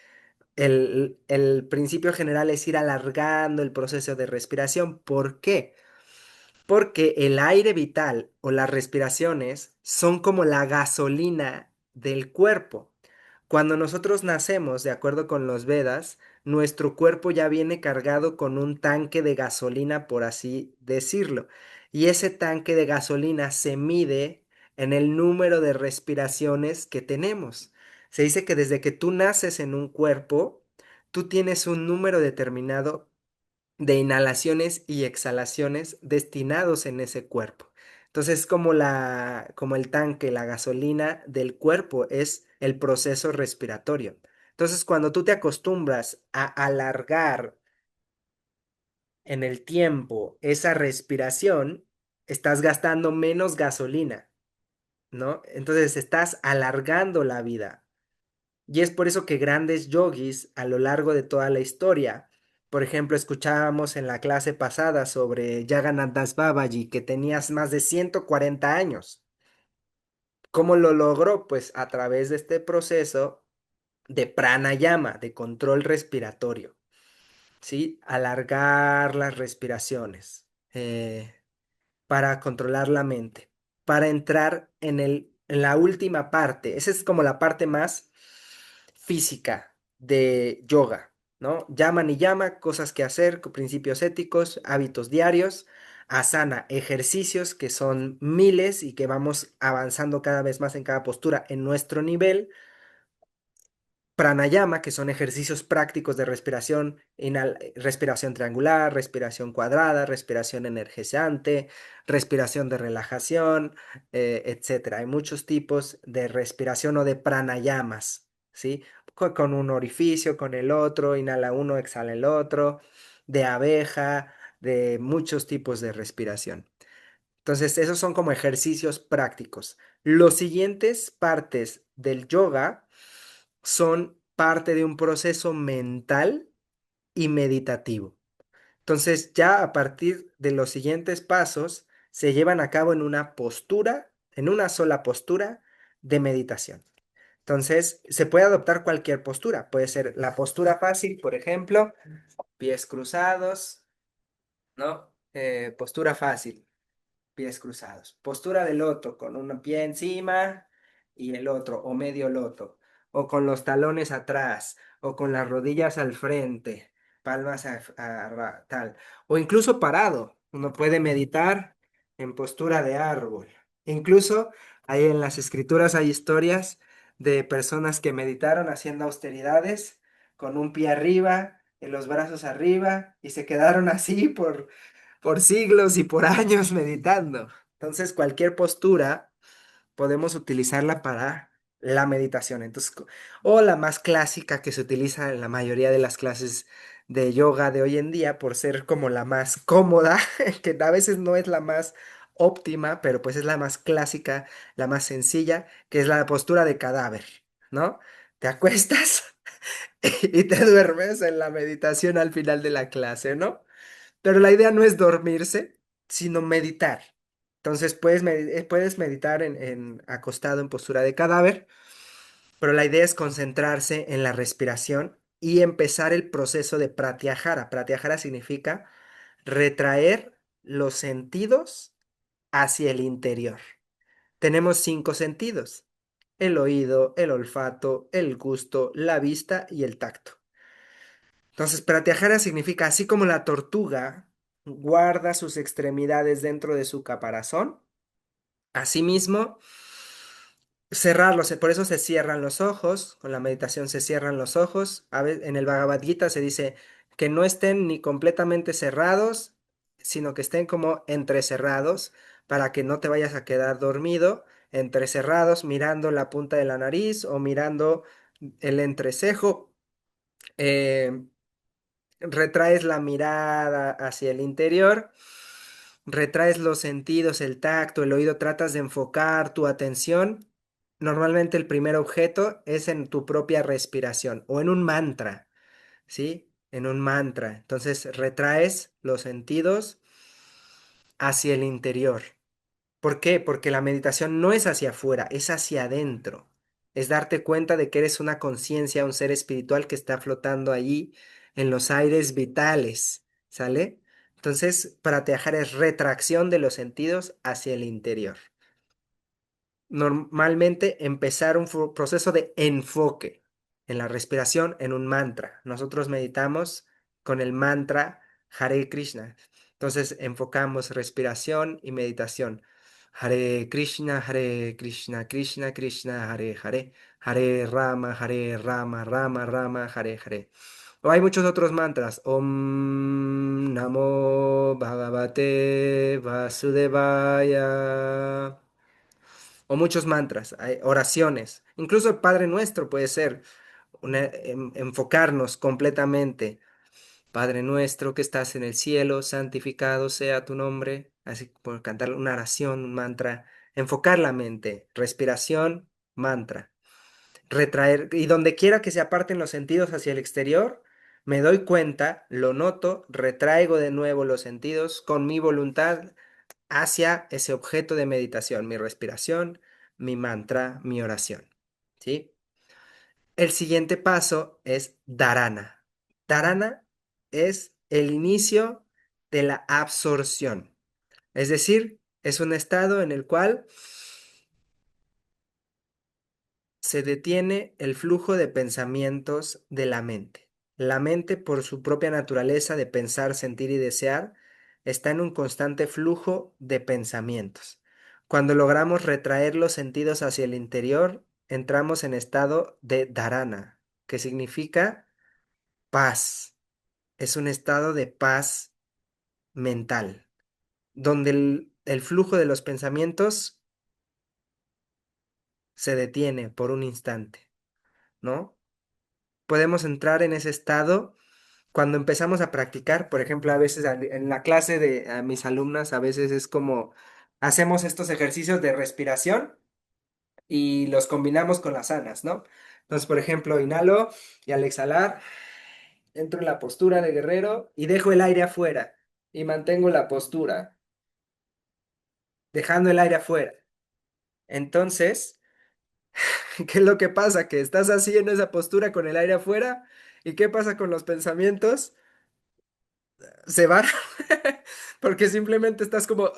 El principio general es ir alargando el proceso de respiración. ¿Por qué? Porque el aire vital o las respiraciones son como la gasolina del cuerpo. Cuando nosotros nacemos, de acuerdo con los Vedas, nuestro cuerpo ya viene cargado con un tanque de gasolina, por así decirlo. Y ese tanque de gasolina se mide en el número de respiraciones que tenemos. Se dice que desde que tú naces en un cuerpo, tú tienes un número determinado de inhalaciones y exhalaciones destinados en ese cuerpo. Entonces, como el tanque, la gasolina del cuerpo es el proceso respiratorio. Entonces, cuando tú te acostumbras a alargar en el tiempo esa respiración, estás gastando menos gasolina, ¿no? Entonces, estás alargando la vida. Y es por eso que grandes yogis a lo largo de toda la historia, por ejemplo, escuchábamos en la clase pasada sobre Jagannath Das Babaji, que tenía más de 140 años. ¿Cómo lo logró? Pues a través de este proceso de pranayama, de control respiratorio, ¿sí? Alargar las respiraciones para controlar la mente, para entrar en la última parte. Esa es como la parte más física de yoga, ¿no? Llama ni llama, cosas que hacer, principios éticos, hábitos diarios, asana, ejercicios que son miles y que vamos avanzando cada vez más en cada postura en nuestro nivel. Pranayama, que son ejercicios prácticos de respiración, respiración triangular, respiración cuadrada, respiración energizante, respiración de relajación, etcétera. Hay muchos tipos de respiración o de pranayamas, ¿sí? Con un orificio, con el otro, inhala uno, exhala el otro, de abeja, de muchos tipos de respiración. Entonces, esos son como ejercicios prácticos. Los siguientes partes del yoga son parte de un proceso mental y meditativo. Entonces, ya a partir de los siguientes pasos, se llevan a cabo en una postura, en una sola postura de meditación. Entonces, se puede adoptar cualquier postura. Puede ser la postura fácil, por ejemplo, pies cruzados, ¿no? Postura fácil, pies cruzados. Postura del loto, con un pie encima y el otro, o medio loto, o con los talones atrás, o con las rodillas al frente, palmas tal, o incluso parado. Uno puede meditar en postura de árbol. Incluso ahí en las escrituras hay historias de personas que meditaron haciendo austeridades con un pie arriba, y los brazos arriba, y se quedaron así por siglos y por años meditando. Entonces, cualquier postura podemos utilizarla para la meditación. Entonces, o la más clásica que se utiliza en la mayoría de las clases de yoga de hoy en día, por ser como la más cómoda, que a veces no es la más óptima, pero pues es la más clásica, la más sencilla, que es la postura de cadáver, ¿no? Te acuestas y te duermes en la meditación al final de la clase, ¿no? Pero la idea no es dormirse, sino meditar. Entonces puedes meditar acostado en postura de cadáver, pero la idea es concentrarse en la respiración y empezar el proceso de pratyahara. Pratyahara significa retraer los sentidos hacia el interior. Tenemos cinco sentidos: el oído, el olfato, el gusto, la vista y el tacto. Entonces, pratyahara significa, así como la tortuga guarda sus extremidades dentro de su caparazón, asimismo, cerrarlos, por eso se cierran los ojos, con la meditación se cierran los ojos. En el Bhagavad Gita se dice que no estén ni completamente cerrados, sino que estén como entrecerrados para que no te vayas a quedar dormido, entrecerrados, mirando la punta de la nariz o mirando el entrecejo. eh, Retraes la mirada hacia el interior, retraes los sentidos, el tacto, el oído, tratas de enfocar tu atención. Normalmente el primer objeto es en tu propia respiración o en un mantra, ¿sí? En un mantra. Entonces retraes los sentidos hacia el interior. ¿Por qué? Porque la meditación no es hacia afuera, es hacia adentro. Es darte cuenta de que eres una conciencia, un ser espiritual que está flotando allí en los aires vitales, ¿sale? Entonces, para teajar es retracción de los sentidos hacia el interior. Normalmente empezar un proceso de enfoque en la respiración, en un mantra. Nosotros meditamos con el mantra Hare Krishna. Entonces enfocamos respiración y meditación. Hare Krishna, Krishna Krishna, Hare Hare, Hare Rama, Rama Rama, Hare Hare. O hay muchos otros mantras. Om Namo Bhagavate Vasudevaya, o muchos mantras, hay oraciones, incluso el Padre Nuestro puede ser enfocarnos completamente. Padre nuestro que estás en el cielo, santificado sea tu nombre, así por cantar una oración, un mantra, enfocar la mente, respiración, mantra, retraer, y donde quiera que se aparten los sentidos hacia el exterior, me doy cuenta, lo noto, retraigo de nuevo los sentidos con mi voluntad hacia ese objeto de meditación, mi respiración, mi mantra, mi oración. ¿Sí? El siguiente paso es dharana. Dharana es el inicio de la absorción. Es decir, es un estado en el cual se detiene el flujo de pensamientos de la mente. La mente, por su propia naturaleza de pensar, sentir y desear, está en un constante flujo de pensamientos. Cuando logramos retraer los sentidos hacia el interior, entramos en estado de dharana, que significa paz. Es un estado de paz mental, donde el flujo de los pensamientos se detiene por un instante, ¿no? Podemos entrar en ese estado cuando empezamos a practicar. Por ejemplo, a veces en la clase de a mis alumnas, a veces es como hacemos estos ejercicios de respiración y los combinamos con las asanas, ¿no? Entonces, por ejemplo, inhalo y al exhalar entro en la postura de guerrero y dejo el aire afuera y mantengo la postura, dejando el aire afuera. Entonces, ¿qué es lo que pasa? Que estás así en esa postura con el aire afuera. ¿Y qué pasa con los pensamientos? Se van porque simplemente estás como...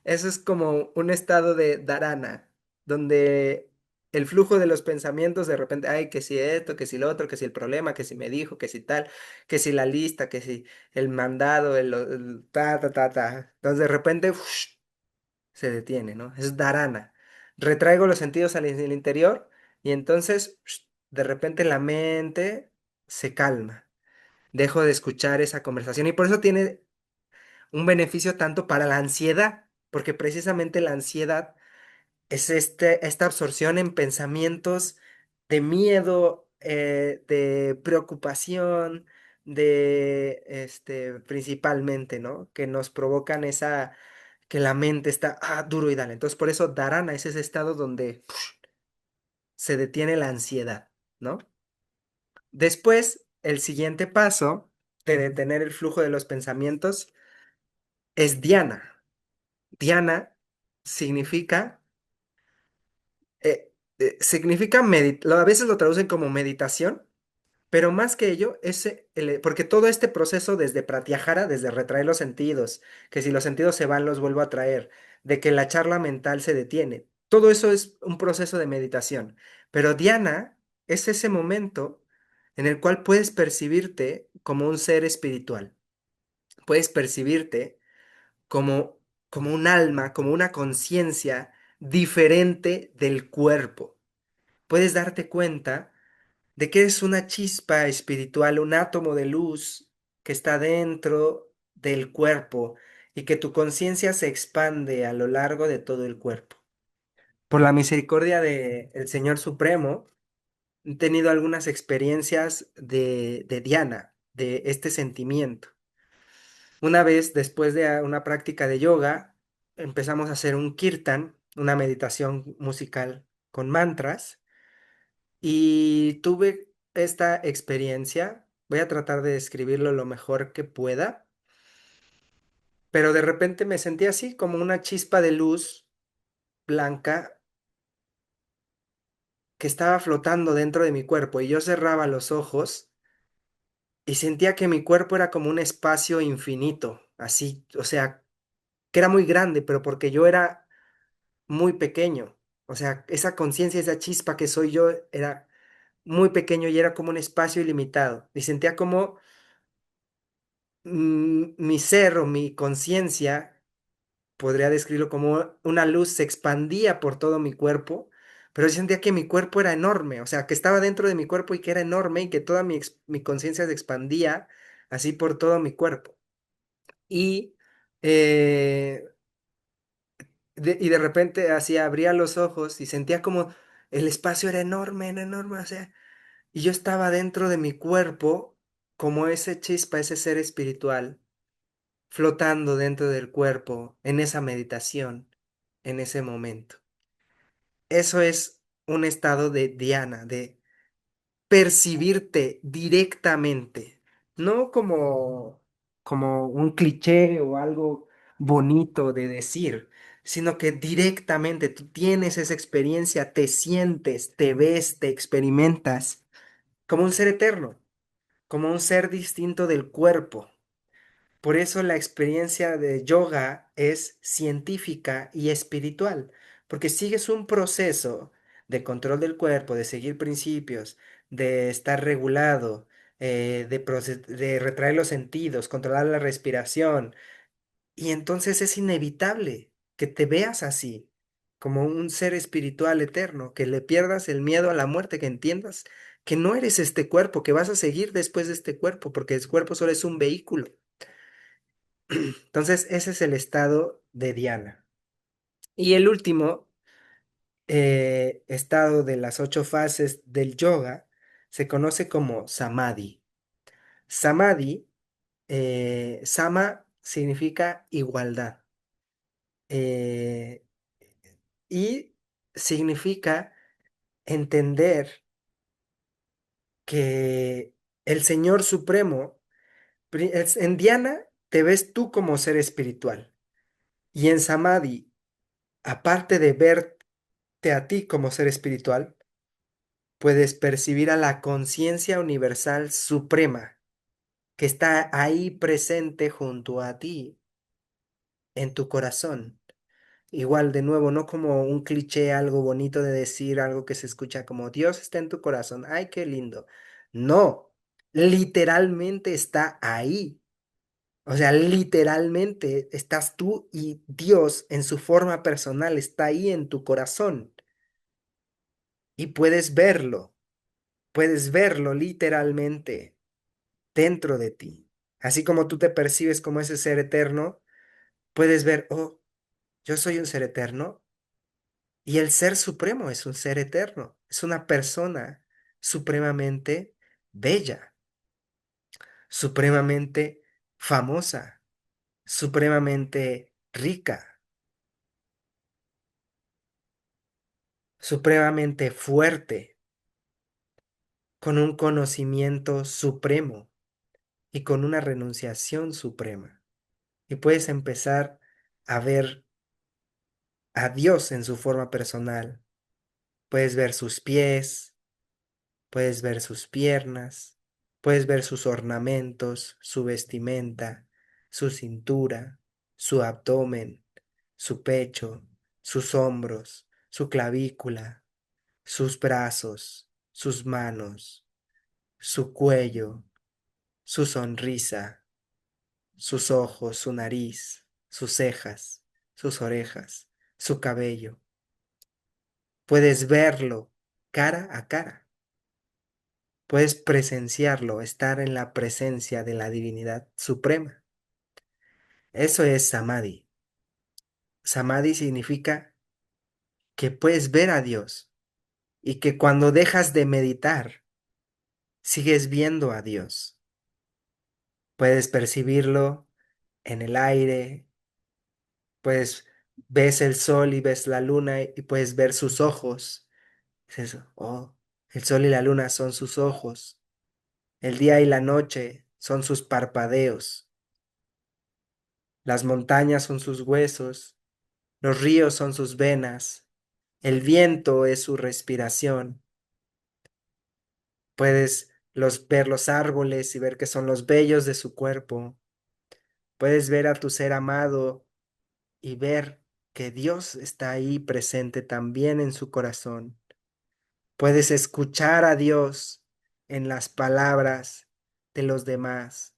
Eso es como un estado de dharana, donde el flujo de los pensamientos de repente, ay, que si esto, que si lo otro, que si el problema, que si me dijo, que si tal, que si la lista, que si el mandado, el ta, ta, ta, ta. Entonces de repente se detiene, ¿no? Es dharana. Retraigo los sentidos al interior y entonces de repente la mente se calma. Dejo de escuchar esa conversación y por eso tiene un beneficio tanto para la ansiedad, porque precisamente la ansiedad es esta absorción en pensamientos de miedo, de preocupación, de principalmente, ¿no? Que nos provocan que la mente está duro y dale. Entonces, por eso Dharana es ese estado donde se detiene la ansiedad, ¿no? Después, el siguiente paso de detener el flujo de los pensamientos es Dhyana. Dhyana significa, significa a veces lo traducen como meditación, Pero más que ello, porque todo este proceso desde Pratyahara, desde retraer los sentidos, que si los sentidos se van, los vuelvo a traer, de que la charla mental se detiene, todo eso es un proceso de meditación. Pero Dhyana es ese momento en el cual puedes percibirte como un ser espiritual, puedes percibirte como un alma, como una conciencia diferente del cuerpo. Puedes darte cuenta de que es una chispa espiritual, un átomo de luz que está dentro del cuerpo y que tu conciencia se expande a lo largo de todo el cuerpo. Por la misericordia del Señor Supremo, he tenido algunas experiencias de Dhyana, de este sentimiento. Una vez, después de una práctica de yoga, empezamos a hacer un kirtan, una meditación musical con mantras, y tuve esta experiencia. Voy a tratar de describirlo lo mejor que pueda, pero de repente me sentí así como una chispa de luz blanca que estaba flotando dentro de mi cuerpo y yo cerraba los ojos y sentía que mi cuerpo era como un espacio infinito, así, o sea, que era muy grande, pero porque yo era muy pequeño. O sea, esa conciencia, esa chispa que soy yo era muy pequeño y era como un espacio ilimitado. Y sentía como mi ser o mi conciencia, podría describirlo como una luz, se expandía por todo mi cuerpo, pero yo sentía que mi cuerpo era enorme, o sea, que estaba dentro de mi cuerpo y que era enorme y que toda mi conciencia se expandía así por todo mi cuerpo. Y, eh, y de repente así abría los ojos y sentía como el espacio era enorme, o sea, y yo estaba dentro de mi cuerpo como ese chispa, ese ser espiritual flotando dentro del cuerpo en esa meditación, en ese momento. Eso es un estado de Dhyana, de percibirte directamente, no como un cliché o algo bonito de decir, sino que directamente tú tienes esa experiencia, te sientes, te ves, te experimentas como un ser eterno, como un ser distinto del cuerpo. Por eso la experiencia de yoga es científica y espiritual, porque sigues un proceso de control del cuerpo, de seguir principios, de estar regulado, de retraer los sentidos, controlar la respiración, y entonces es inevitable que te veas así, como un ser espiritual eterno, que le pierdas el miedo a la muerte, que entiendas que no eres este cuerpo, que vas a seguir después de este cuerpo, porque el cuerpo solo es un vehículo. Entonces, ese es el estado de Diana. Y el último estado de las 8 fases del yoga se conoce como Samadhi. Samadhi, Sama significa igualdad eh, y significa entender que el Señor Supremo, en Diana te ves tú como ser espiritual y en Samadhi, aparte de verte a ti como ser espiritual, puedes percibir a la conciencia universal suprema que está ahí presente junto a ti, en tu corazón. Igual, de nuevo, no como un cliché, algo bonito de decir, algo que se escucha como Dios está en tu corazón. ¡Ay, qué lindo! No, literalmente está ahí. O sea, literalmente estás tú y Dios en su forma personal está ahí en tu corazón y puedes verlo literalmente dentro de ti. Así como tú te percibes como ese ser eterno, puedes ver, oh, yo soy un ser eterno y el ser supremo es un ser eterno, es una persona supremamente bella, supremamente famosa, supremamente rica, supremamente fuerte, con un conocimiento supremo y con una renunciación suprema. Y puedes empezar a ver a Dios en su forma personal. Puedes ver sus pies, puedes ver sus piernas, Puedes ver sus ornamentos, su vestimenta, su cintura, su abdomen, su pecho, sus hombros, su clavícula, sus brazos, sus manos, su cuello, su sonrisa, sus ojos, su nariz, sus cejas, sus orejas, su cabello. Puedes verlo cara a cara. Puedes presenciarlo, estar en la presencia de la divinidad suprema. Eso es samadhi. Samadhi significa que puedes ver a Dios y que cuando dejas de meditar, sigues viendo a Dios. Puedes percibirlo en el aire, puedes ves el sol y ves la luna y puedes ver sus ojos. Es eso. Oh, el sol y la luna son sus ojos. El día y la noche son sus parpadeos. Las montañas son sus huesos. Los ríos son sus venas. El viento es su respiración. Puedes ver los árboles y ver que son los vellos de su cuerpo. Puedes ver a tu ser amado y ver que Dios está ahí presente también en su corazón. Puedes escuchar a Dios en las palabras de los demás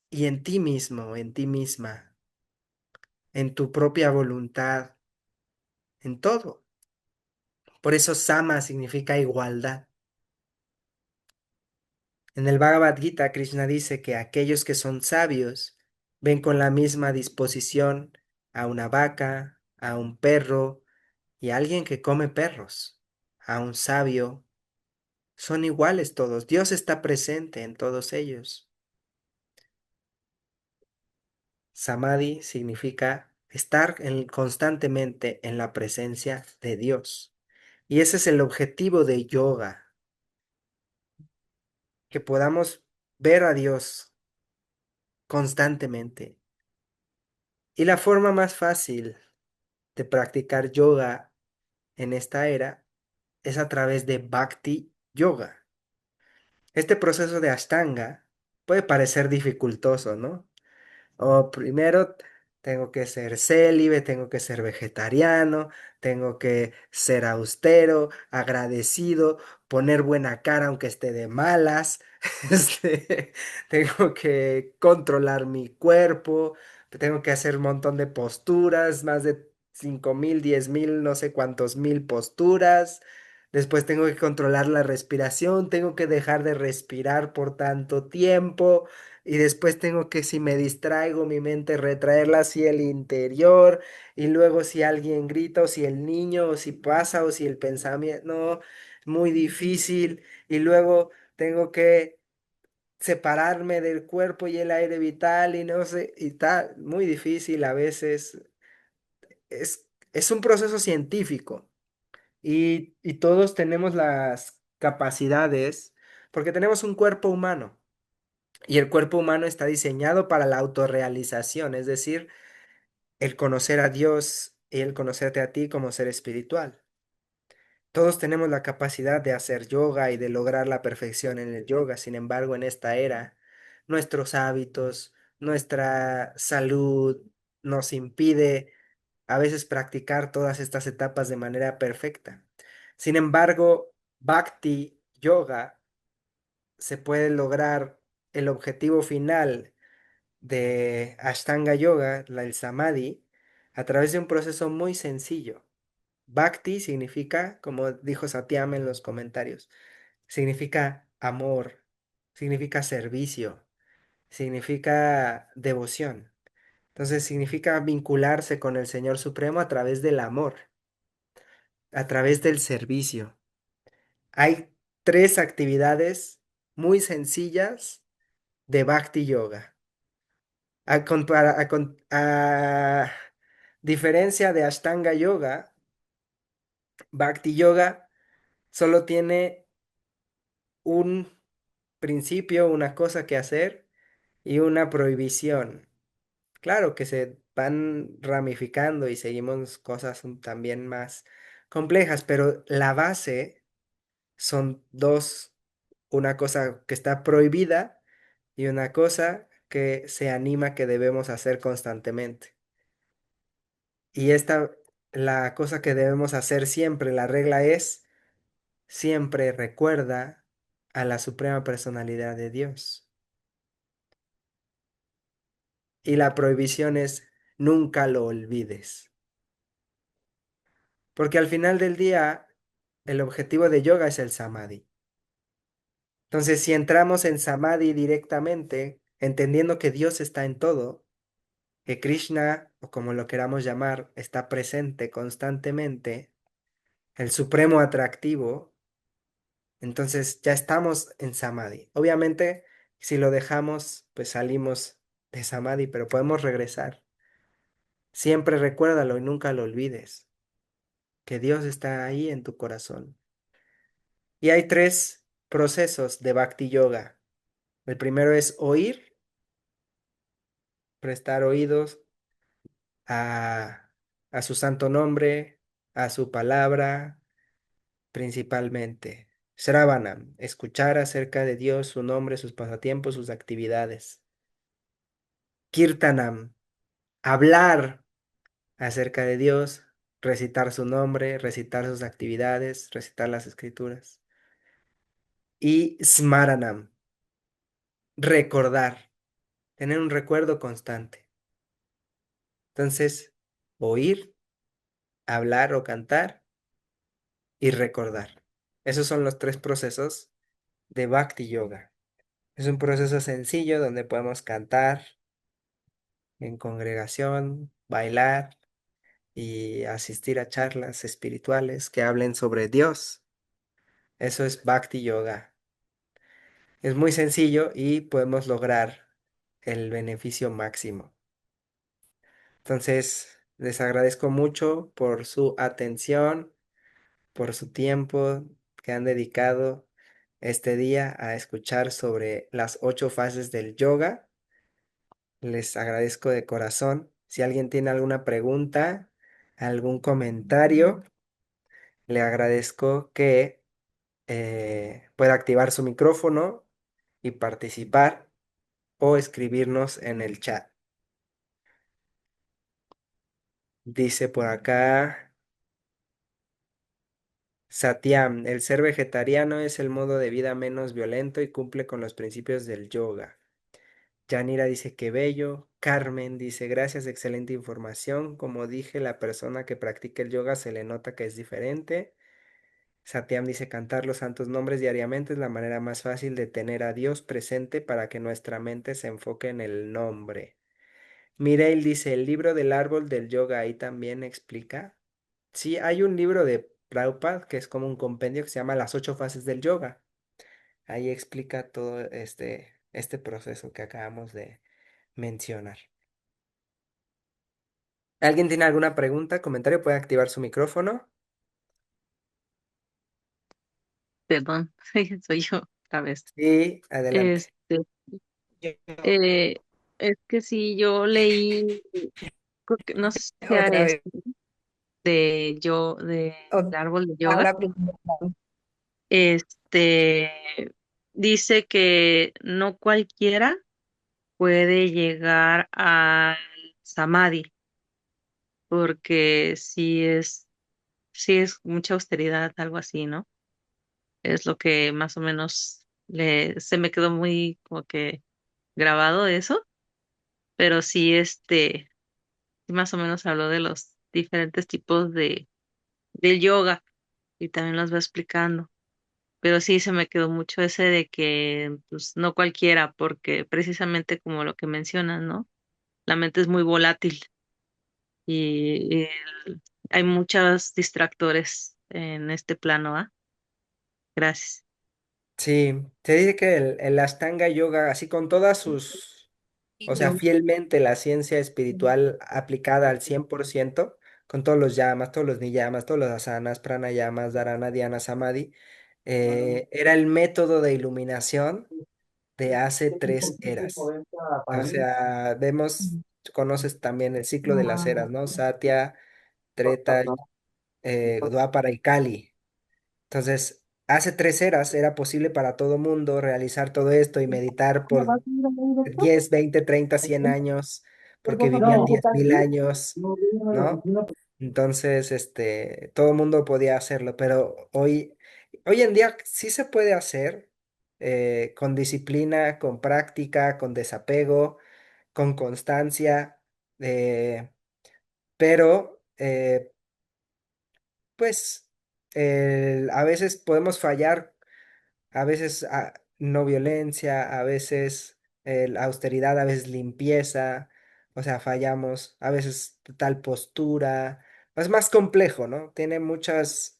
y en ti mismo, en ti misma, en tu propia voluntad, en todo. Por eso Sama significa igualdad. En el Bhagavad Gita, Krishna dice que aquellos que son sabios ven con la misma disposición a una vaca, a un perro y a alguien que come perros, a un sabio. Son iguales todos. Dios está presente en todos ellos. Samadhi significa estar constantemente en la presencia de Dios. Y ese es el objetivo de yoga, que podamos ver a Dios constantemente. Y la forma más fácil de practicar yoga en esta era es a través de Bhakti Yoga. Este proceso de Ashtanga puede parecer dificultoso, ¿no? O primero tengo que ser célibe, tengo que ser vegetariano, tengo que ser austero, agradecido, poner buena cara aunque esté de malas, tengo que controlar mi cuerpo, tengo que hacer un montón de posturas, más de 5,000, 10,000, no sé cuántos mil posturas. Después tengo que controlar la respiración, tengo que dejar de respirar por tanto tiempo. Y después tengo que, si me distraigo mi mente, retraerla hacia el interior. Y luego si alguien grita, o si el niño, o si pasa, o si el pensamiento, no, muy difícil. Y luego tengo que separarme del cuerpo y el aire vital y no sé, y tal, muy difícil a veces. Es un proceso científico y todos tenemos las capacidades porque tenemos un cuerpo humano. Y el cuerpo humano está diseñado para la autorrealización, es decir, el conocer a Dios y el conocerte a ti como ser espiritual. Todos tenemos la capacidad de hacer yoga y de lograr la perfección en el yoga. Sin embargo, en esta era, nuestros hábitos, nuestra salud nos impide a veces practicar todas estas etapas de manera perfecta. Sin embargo, Bhakti Yoga se puede lograr el objetivo final de Ashtanga Yoga, el Samadhi, a través de un proceso muy sencillo. Bhakti significa, como dijo Satyam en los comentarios, significa amor, significa servicio, significa devoción. Entonces significa vincularse con el Señor Supremo a través del amor, a través del servicio. Hay tres actividades muy sencillas de Bhakti Yoga. A diferencia de Ashtanga Yoga, Bhakti Yoga solo tiene un principio, una cosa que hacer y una prohibición. Claro que se van ramificando y seguimos cosas también más complejas, pero la base Son dos, una cosa que está prohibida y una cosa que se anima que debemos hacer constantemente. Y esta, la cosa que debemos hacer siempre, la regla es, siempre recuerda a la suprema personalidad de Dios. Y la prohibición es, nunca lo olvides. Porque al final del día, el objetivo de yoga es el samadhi. Entonces, si entramos en samadhi directamente, entendiendo que Dios está en todo, que Krishna, o como lo queramos llamar, está presente constantemente, el supremo atractivo, entonces ya estamos en samadhi. Obviamente, si lo dejamos, pues salimos de samadhi, pero podemos regresar. Siempre recuérdalo y nunca lo olvides, que Dios está ahí en tu corazón. Y hay tres procesos de Bhakti Yoga. El primero es oír, prestar oídos a, a su santo nombre, a su palabra, principalmente. Shravanam, escuchar acerca de Dios, su nombre, sus pasatiempos, sus actividades. Kirtanam, hablar acerca de Dios, recitar su nombre, recitar sus actividades, recitar las escrituras. Y Smaranam, recordar, tener un recuerdo constante. Entonces, oír, hablar o cantar y recordar. Esos son los tres procesos de Bhakti Yoga. Es un proceso sencillo donde podemos cantar en congregación, bailar y asistir a charlas espirituales que hablen sobre Dios. Eso es Bhakti Yoga. Es muy sencillo y podemos lograr el beneficio máximo. Entonces, les agradezco mucho por su atención, por su tiempo que han dedicado este día a escuchar sobre las 8 fases del yoga. Les agradezco de corazón. Si alguien tiene alguna pregunta, algún comentario, le agradezco que pueda activar su micrófono y participar o escribirnos en el chat. Dice por acá Satyam, el ser vegetariano es el modo de vida menos violento y cumple con los principios del yoga. Yanira dice que bello. Carmen dice gracias, excelente información. Como dije, la persona que practica el yoga se le nota que es diferente. Satyam dice cantar los santos nombres diariamente es la manera más fácil de tener a Dios presente para que nuestra mente se enfoque en el nombre. Mireille dice el libro del árbol del yoga ahí también explica. Sí, hay un libro de Prabhupada que es como un compendio que se llama Las 8 fases del yoga. Ahí explica todo este proceso que acabamos de mencionar. ¿Alguien tiene alguna pregunta, comentario? Puede activar su micrófono. Perdón, soy yo otra vez. Sí, adelante. Este, eh, es que si yo leí, no sé si Otra Ares vez. de O- árbol de yoga, habla primero. este, dice que no cualquiera puede llegar al samadhi, porque sí es mucha austeridad, algo así, ¿no? Es lo que más o menos se me quedó muy como que grabado eso, pero sí, sí más o menos habló de los diferentes tipos del yoga y también los va explicando. Pero sí se me quedó mucho ese de que pues no cualquiera, porque precisamente como lo que mencionas, ¿no? La mente es muy volátil y hay muchos distractores en este plano, ¿ah? Gracias. Sí, se dice que el Ashtanga Yoga, así con todas sus, o sea, fielmente la ciencia espiritual aplicada al 100%, con todos los yamas, todos los niyamas, todos los asanas, pranayamas, dharana, dhyana, samadhi, era el método de iluminación de hace 3 eras. O sea, vemos, conoces también el ciclo de las eras, ¿no? Satya, Treta, Dwapara y Kali. Entonces, hace 3 eras era posible para todo mundo realizar todo esto y meditar por 10, 20, 30, 100 años, porque vivían 10.000 años, ¿no? Entonces, todo el mundo podía hacerlo, pero hoy en día sí se puede hacer con disciplina, con práctica, con desapego, con constancia, pero pues a veces podemos fallar, a veces no violencia, a veces austeridad, a veces limpieza, o sea, fallamos, a veces tal postura, es más complejo, ¿no? Tiene muchos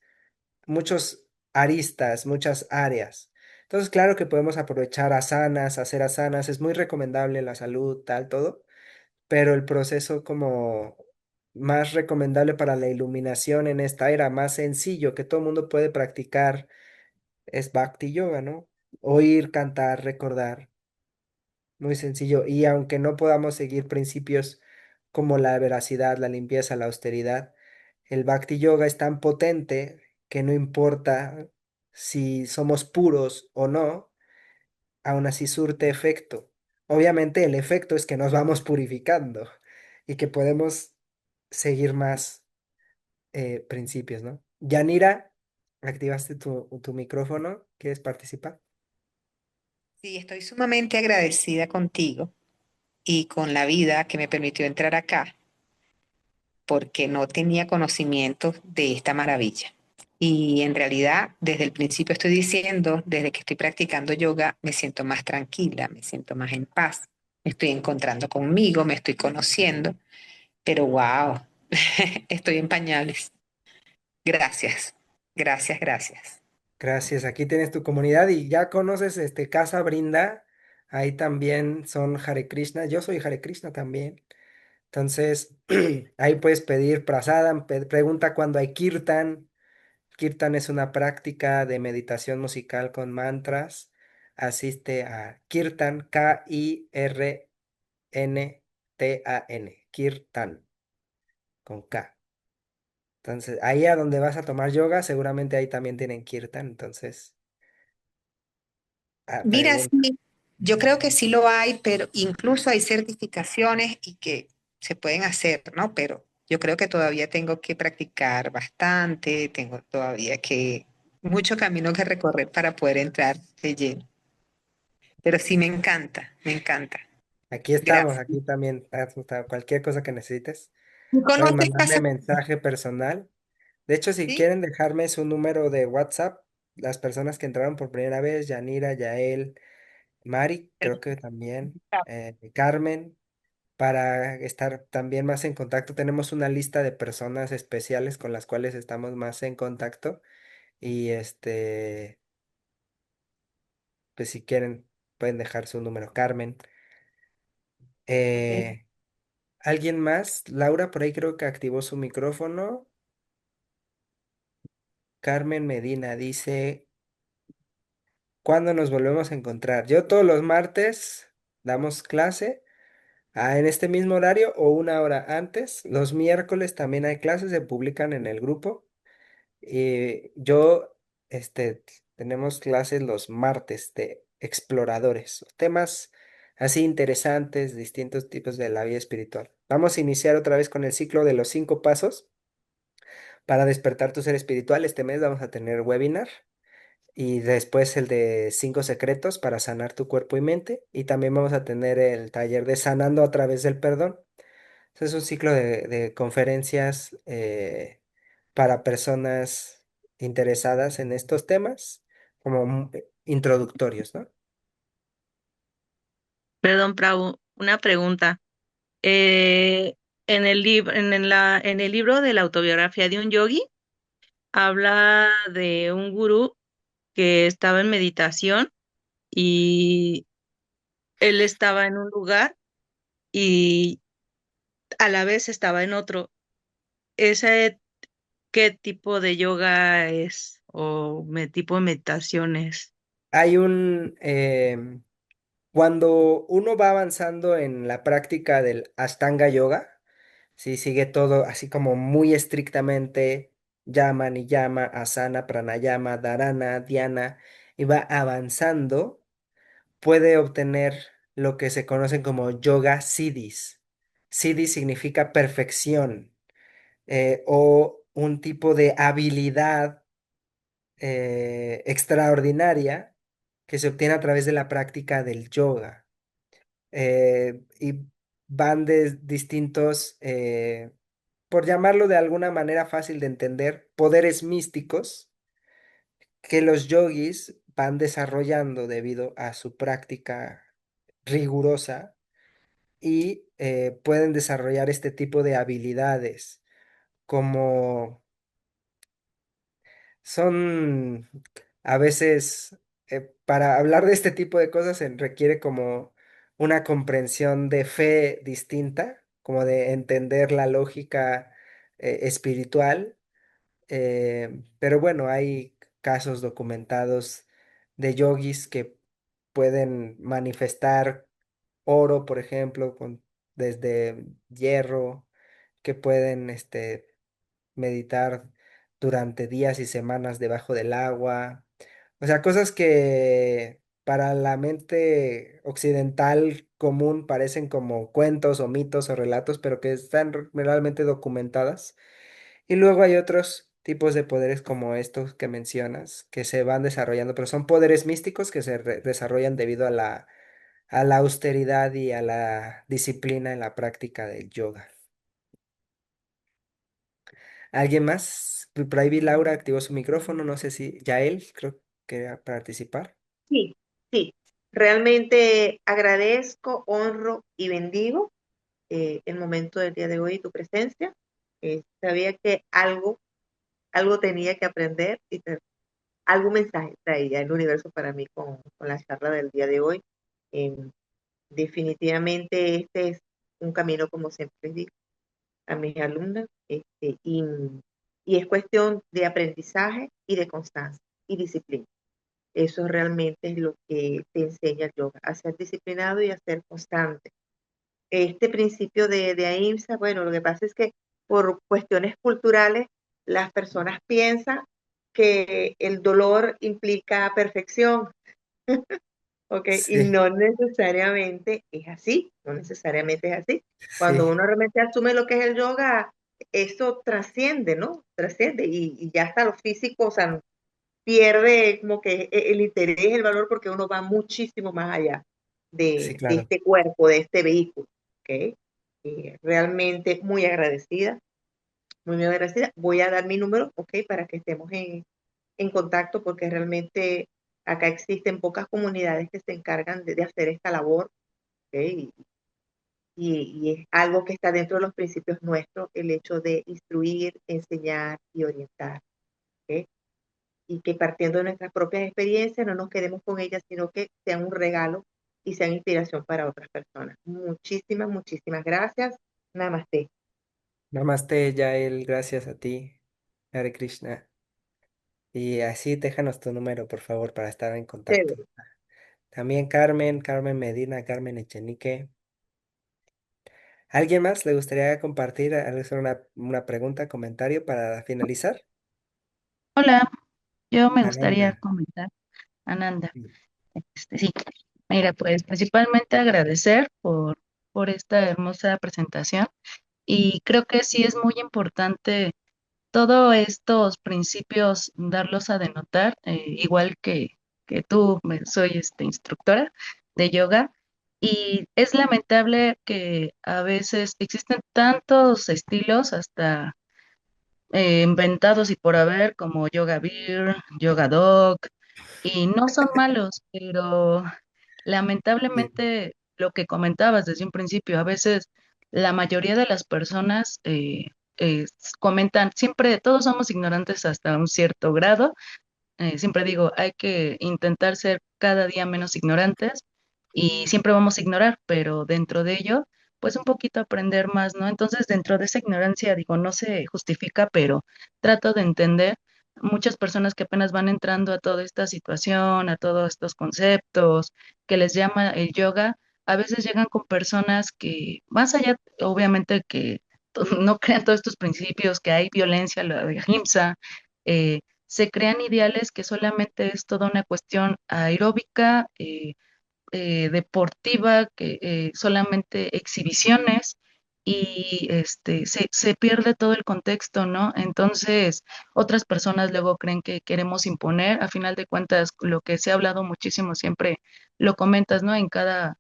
aristas, muchas áreas. Entonces, claro que podemos aprovechar asanas, hacer asanas, es muy recomendable la salud, tal, todo, pero el proceso como más recomendable para la iluminación en esta era, más sencillo, que todo el mundo puede practicar, es Bhakti Yoga, ¿no? Oír, cantar, recordar, muy sencillo. Y aunque no podamos seguir principios como la veracidad, la limpieza, la austeridad, el Bhakti Yoga es tan potente que no importa si somos puros o no, aún así surte efecto. Obviamente el efecto es que nos vamos purificando y que podemos seguir más principios, ¿no? Yanira, activaste tu micrófono, ¿quieres participar? Sí, estoy sumamente agradecida contigo y con la vida que me permitió entrar acá, porque no tenía conocimiento de esta maravilla. Y en realidad, desde el principio estoy diciendo, desde que estoy practicando yoga, me siento más tranquila, me siento más en paz, me estoy encontrando conmigo, me estoy conociendo, pero wow, estoy en pañales. Gracias, gracias, gracias. Gracias, aquí tienes tu comunidad y ya conoces Casa Brinda, ahí también son Hare Krishna, yo soy Hare Krishna también, entonces ahí puedes pedir prasadam, pregunta cuando hay kirtan. Kirtan es una práctica de meditación musical con mantras, asiste a Kirtan, Kirntan, Kirtan, con K. Entonces, ahí a donde vas a tomar yoga, seguramente ahí también tienen Kirtan, entonces, Mira, pregunta. sí, yo creo que sí lo hay, pero incluso hay certificaciones y que se pueden hacer, ¿no? Pero yo creo que todavía tengo que practicar bastante, tengo todavía que mucho camino que recorrer para poder entrar de lleno. Pero sí me encanta, me encanta. Aquí estamos, Gracias. aquí también, cualquier cosa que necesites, ¿Tú pueden conoces mandarme Casa? mensaje personal. De hecho, si Sí, quieren dejarme su número de WhatsApp, las personas que entraron por primera vez, Yanira, Yael, Mari, creo que también, Carmen, para estar también más en contacto. Tenemos una lista de personas especiales con las cuales estamos más en contacto y pues si quieren, pueden dejar su número. Carmen. ok. Eh, ¿Alguien más? Laura, por ahí creo que activó su micrófono. Carmen Medina dice, ¿cuándo nos volvemos a encontrar? Yo todos los martes damos clase. En este mismo horario o una hora antes. Los miércoles también hay clases, se publican en el grupo. Yo, tenemos clases los martes de exploradores, temas así interesantes, distintos tipos de la vida espiritual. Vamos a iniciar otra vez con el ciclo de los 5 pasos para despertar tu ser espiritual. Este mes vamos a tener webinar y después el de 5 secretos para sanar tu cuerpo y mente. Y también vamos a tener el taller de sanando a través del perdón. Es un ciclo de conferencias para personas interesadas en estos temas, como introductorios, ¿no? Perdón, Prabhu, una pregunta. Eh, en el libro de la autobiografía de un yogi, habla de un gurú que estaba en meditación y él estaba en un lugar y a la vez estaba en otro. ¿Ese qué tipo de yoga es o tipo de meditación es? Hay cuando uno va avanzando en la práctica del Ashtanga Yoga, sí, sigue todo así como muy estrictamente. yama, niyama, asana, pranayama, dharana, dhyana, y va avanzando, puede obtener lo que se conocen como yoga siddhis. Siddhi significa perfección, o un tipo de habilidad extraordinaria que se obtiene a través de la práctica del yoga. Y van de distintos, por llamarlo de alguna manera fácil de entender, poderes místicos que los yogis van desarrollando debido a su práctica rigurosa, y pueden desarrollar este tipo de habilidades como son a veces, para hablar de este tipo de cosas se requiere como una comprensión de fe distinta, como de entender la lógica espiritual, pero bueno, hay casos documentados de yogis que pueden manifestar oro, por ejemplo, desde hierro, que pueden meditar durante días y semanas debajo del agua. O sea, cosas que para la mente occidental común parecen como cuentos o mitos o relatos, pero que están realmente documentadas. Y luego hay otros tipos de poderes como estos que mencionas, que se van desarrollando, pero son poderes místicos que se desarrollan debido a la austeridad y a la disciplina en la práctica del yoga. ¿Alguien más? Por ahí vi Laura activó su micrófono, no sé si ya él creo que era participar. Sí, sí. Realmente agradezco, honro y bendigo el momento del día de hoy y tu presencia. Sabía que algo tenía que aprender y algún mensaje traía el universo para mí con la charla del día de hoy. Em, Definitivamente este es un camino, como siempre les digo a mis alumnas, y es cuestión de aprendizaje y de constancia y disciplina. Eso realmente es lo que te enseña el yoga, a ser disciplinado y a ser constante. Este principio de ahimsa, bueno, lo que pasa es que por cuestiones culturales, las personas piensan que el dolor implica perfección, ¿ok? Y Sí, no necesariamente es así, no necesariamente es así. Cuando sí, uno realmente asume lo que es el yoga, eso trasciende, ¿no? Trasciende y ya hasta lo físico, o sea, pierde como que el interés, el valor, porque uno va muchísimo más allá sí, de claro. este cuerpo, de este vehículo. ¿Ok? Realmente muy agradecida. Voy a dar mi número, ¿ok? Para que estemos en contacto, porque realmente acá existen pocas comunidades que se encargan de hacer esta labor, ¿ok? Y es algo que está dentro de los principios nuestros, el hecho de instruir, enseñar y orientar. ¿Ok? Y que partiendo de nuestras propias experiencias no nos quedemos con ellas, sino que sean un regalo y sean inspiración para otras personas. Muchísimas, muchísimas gracias. Namaste. Namaste, Yael, gracias a ti, Hare Krishna. Y así déjanos tu número, por favor, para estar en contacto. Chévere. También Carmen, Carmen Medina, Carmen Echenique. ¿Alguien más le gustaría compartir, hacer una pregunta, comentario para finalizar? Hola, yo me Ananda. gustaría comentar, Ananda, sí, mira, pues principalmente agradecer por esta hermosa presentación y creo que sí es muy importante todos estos principios darlos a denotar, igual que tú, soy instructora de yoga y es lamentable que a veces existen tantos estilos hasta inventados y por haber como Yoga Beer, Yoga Dog, y no son malos, pero Sí, lamentablemente lo que comentabas desde un principio, a veces la mayoría de las personas eh, comentan, siempre todos somos ignorantes hasta un cierto grado, siempre digo, hay que intentar ser cada día menos ignorantes y siempre vamos a ignorar, pero dentro de ello, pues un poquito aprender más, ¿no? Entonces, dentro de esa ignorancia, digo, no se justifica, pero trato de entender muchas personas que apenas van entrando a toda esta situación, a todos estos conceptos que les llama el yoga, a veces llegan con personas que, más allá, obviamente, que no crean todos estos principios, que hay violencia, la de ahimsa, se crean ideales que solamente es toda una cuestión aeróbica, deportiva, que solamente exhibiciones y se pierde todo el contexto, ¿no? Entonces, otras personas luego creen que queremos imponer, a final de cuentas, lo que se ha hablado muchísimo siempre lo comentas, ¿no? En cada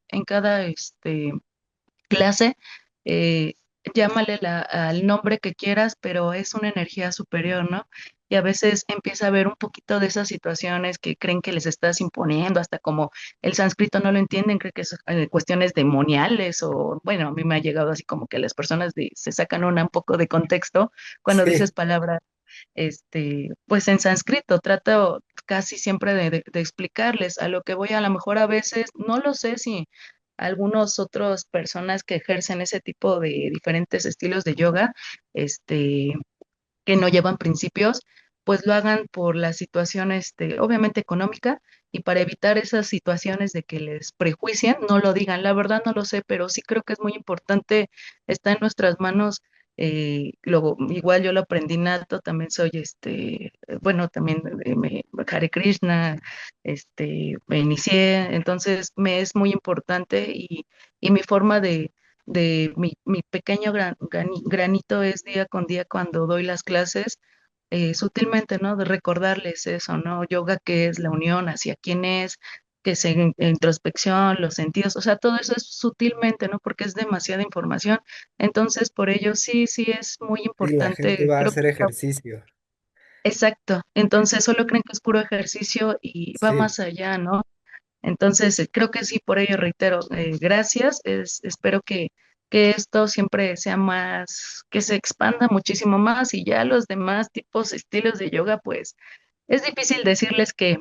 clase, eh, llámale al nombre que quieras, pero es una energía superior, ¿no? Y a veces empieza a haber un poquito de esas situaciones que creen que les estás imponiendo, hasta como el sánscrito no lo entienden, creen que es cuestiones demoniales o, bueno, a mí me ha llegado así como que las personas se sacan un poco de contexto cuando dices Sí, palabras, pues en sánscrito. Trato casi siempre de explicarles a lo que voy, a lo mejor a veces, no lo sé si algunos otros personas que ejercen ese tipo de diferentes estilos de yoga, este, que no llevan principios, pues lo hagan por la situación, obviamente económica, y para evitar esas situaciones de que les prejuicien, no lo digan. La verdad no lo sé, pero sí creo que es muy importante, está en nuestras manos. Luego, igual yo lo aprendí nato, también soy bueno, también Hare Krishna, me inicié, entonces me es muy importante y mi forma mi pequeño granito es día con día cuando doy las clases, sutilmente, ¿no? De recordarles eso, ¿no? Yoga, que es la unión hacia quién es, que es introspección, los sentidos, o sea, todo eso es sutilmente, ¿no? Porque es demasiada información. Entonces, por ello, sí, sí es muy sí, la gente importante, va a creo que hacer ejercicio. exacto. Entonces, solo creen que es puro ejercicio y va Sí, más allá, ¿no? Entonces, creo que sí, por ello reitero, gracias. Espero que esto siempre sea más, que se expanda muchísimo más y ya los demás tipos, estilos de yoga, pues es difícil decirles que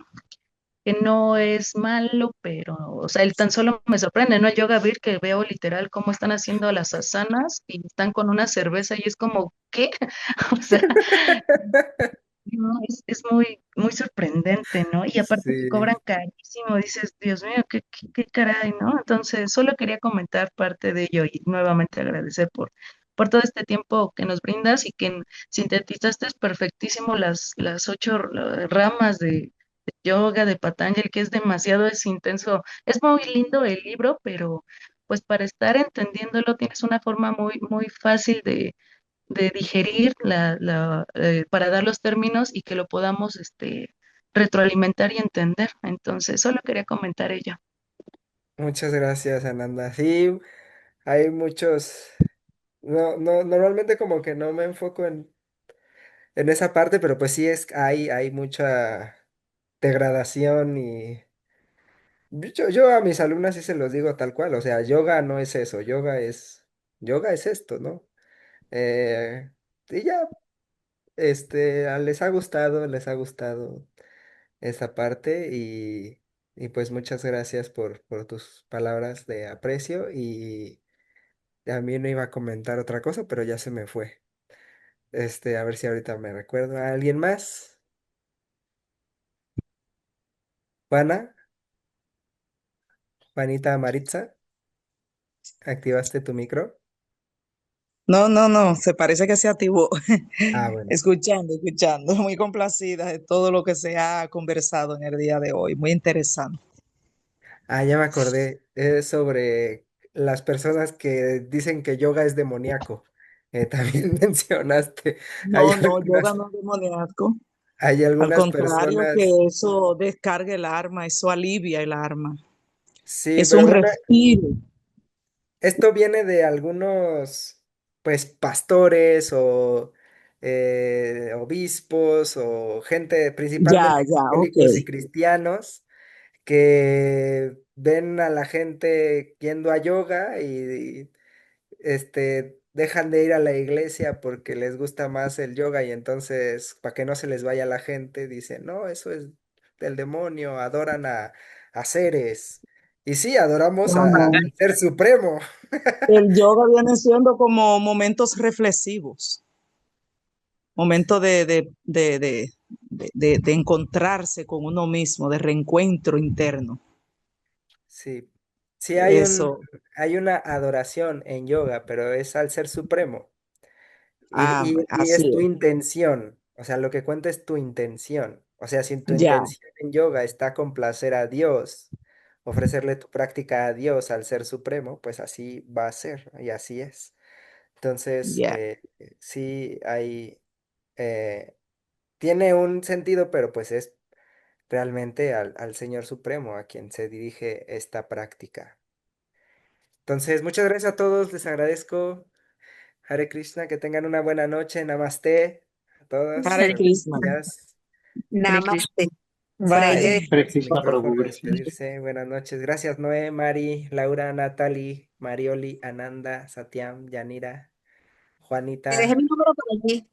no es malo, pero, o sea, el tan solo me sorprende, ¿no? Yoga Beer, que veo literal cómo están haciendo las asanas y están con una cerveza y es como, ¿qué? O sea, no, es muy, muy sorprendente, ¿no? Y aparte que sí. cobran carísimo, dices, Dios mío, qué caray, ¿no? Entonces, solo quería comentar parte de ello y nuevamente agradecer por todo este tiempo que nos brindas y que sintetizaste perfectísimo las 8 ramas de yoga, de Patanjali, que es demasiado, es intenso. Es muy lindo el libro, pero pues para estar entendiéndolo tienes una forma muy, muy fácil de digerir para dar los términos y que lo podamos retroalimentar y entender. Entonces, solo quería comentar ello. Muchas gracias, Ananda. Sí, hay muchos. No, no, normalmente como que no me enfoco en esa parte, pero pues sí hay mucha degradación y yo a mis alumnas sí se los digo tal cual, o sea, yoga no es eso, yoga es esto, ¿no? Eh, y ya, les ha gustado esa parte y pues muchas gracias por tus palabras de aprecio y también iba a comentar otra cosa, pero ya se me fue. A ver si ahorita me recuerdo. ¿A alguien más? Juana, Juanita Maritza, ¿activaste tu micro? No, no, no, se parece que se activó. Ah, bueno. Escuchando, muy complacida de todo lo que se ha conversado en el día de hoy, muy interesante. Ah, ya me acordé. Es sobre las personas que dicen que yoga es demoníaco. También mencionaste. Hay No, no, yoga algunas, no es demoníaco, hay al algunas contrario que personas. eso descarga el alma, eso alivia el alma, Sí, es pero un bueno, respiro. esto viene de algunos, pues, pastores o obispos o gente, Ya, principalmente ya, ok. católicos y cristianos, que ven a la gente yendo a yoga y dejan de ir a la iglesia porque les gusta más el yoga y entonces, para que no se les vaya la gente, dicen, no, eso es del demonio, adoran a seres. Y sí, adoramos Ajá. al ser supremo. El yoga viene siendo como momentos reflexivos, momentos de encontrarse con uno mismo, de reencuentro interno. Sí, sí hay Eso, hay una adoración en yoga, pero es al ser supremo. Y Así es tu es. intención, o sea, lo que cuenta es tu intención. O sea, si tu Ya, intención en yoga está complacer a Dios, ofrecerle tu práctica a Dios al Ser Supremo, pues así va a ser y así es. Entonces, ya. sí eh, tiene un sentido, pero pues es realmente al Señor Supremo a quien se dirige esta práctica. Entonces, muchas gracias a todos, les agradezco. Hare Krishna, que tengan una buena noche. Namaste a todas. Hare Hare Krishna. Gracias. Hare Krishna. Namaste. Por ahí Bye. le Hare El Krishna micrófono a Prabhu. despedirse. Buenas noches. Gracias, Noé, Mari, Laura, Natalie, Marioli, Ananda, Satyam, Yanira, te dejé Juanita. mi número por allí.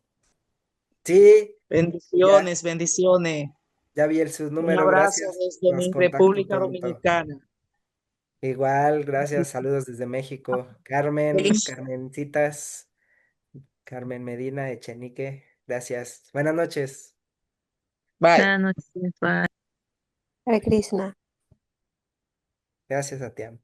Sí, ya, Bendiciones, bendiciones. ya vi su Un número. abrazo Gracias. desde Nos mi contacto República pronto. Dominicana. Igual, gracias. Saludos desde México. Carmen, Feliz. Carmencitas, Carmen Medina, Echenique. Gracias. Buenas noches. Bye. Buenas noches. Bye. Hare Krishna. Gracias, Satyam.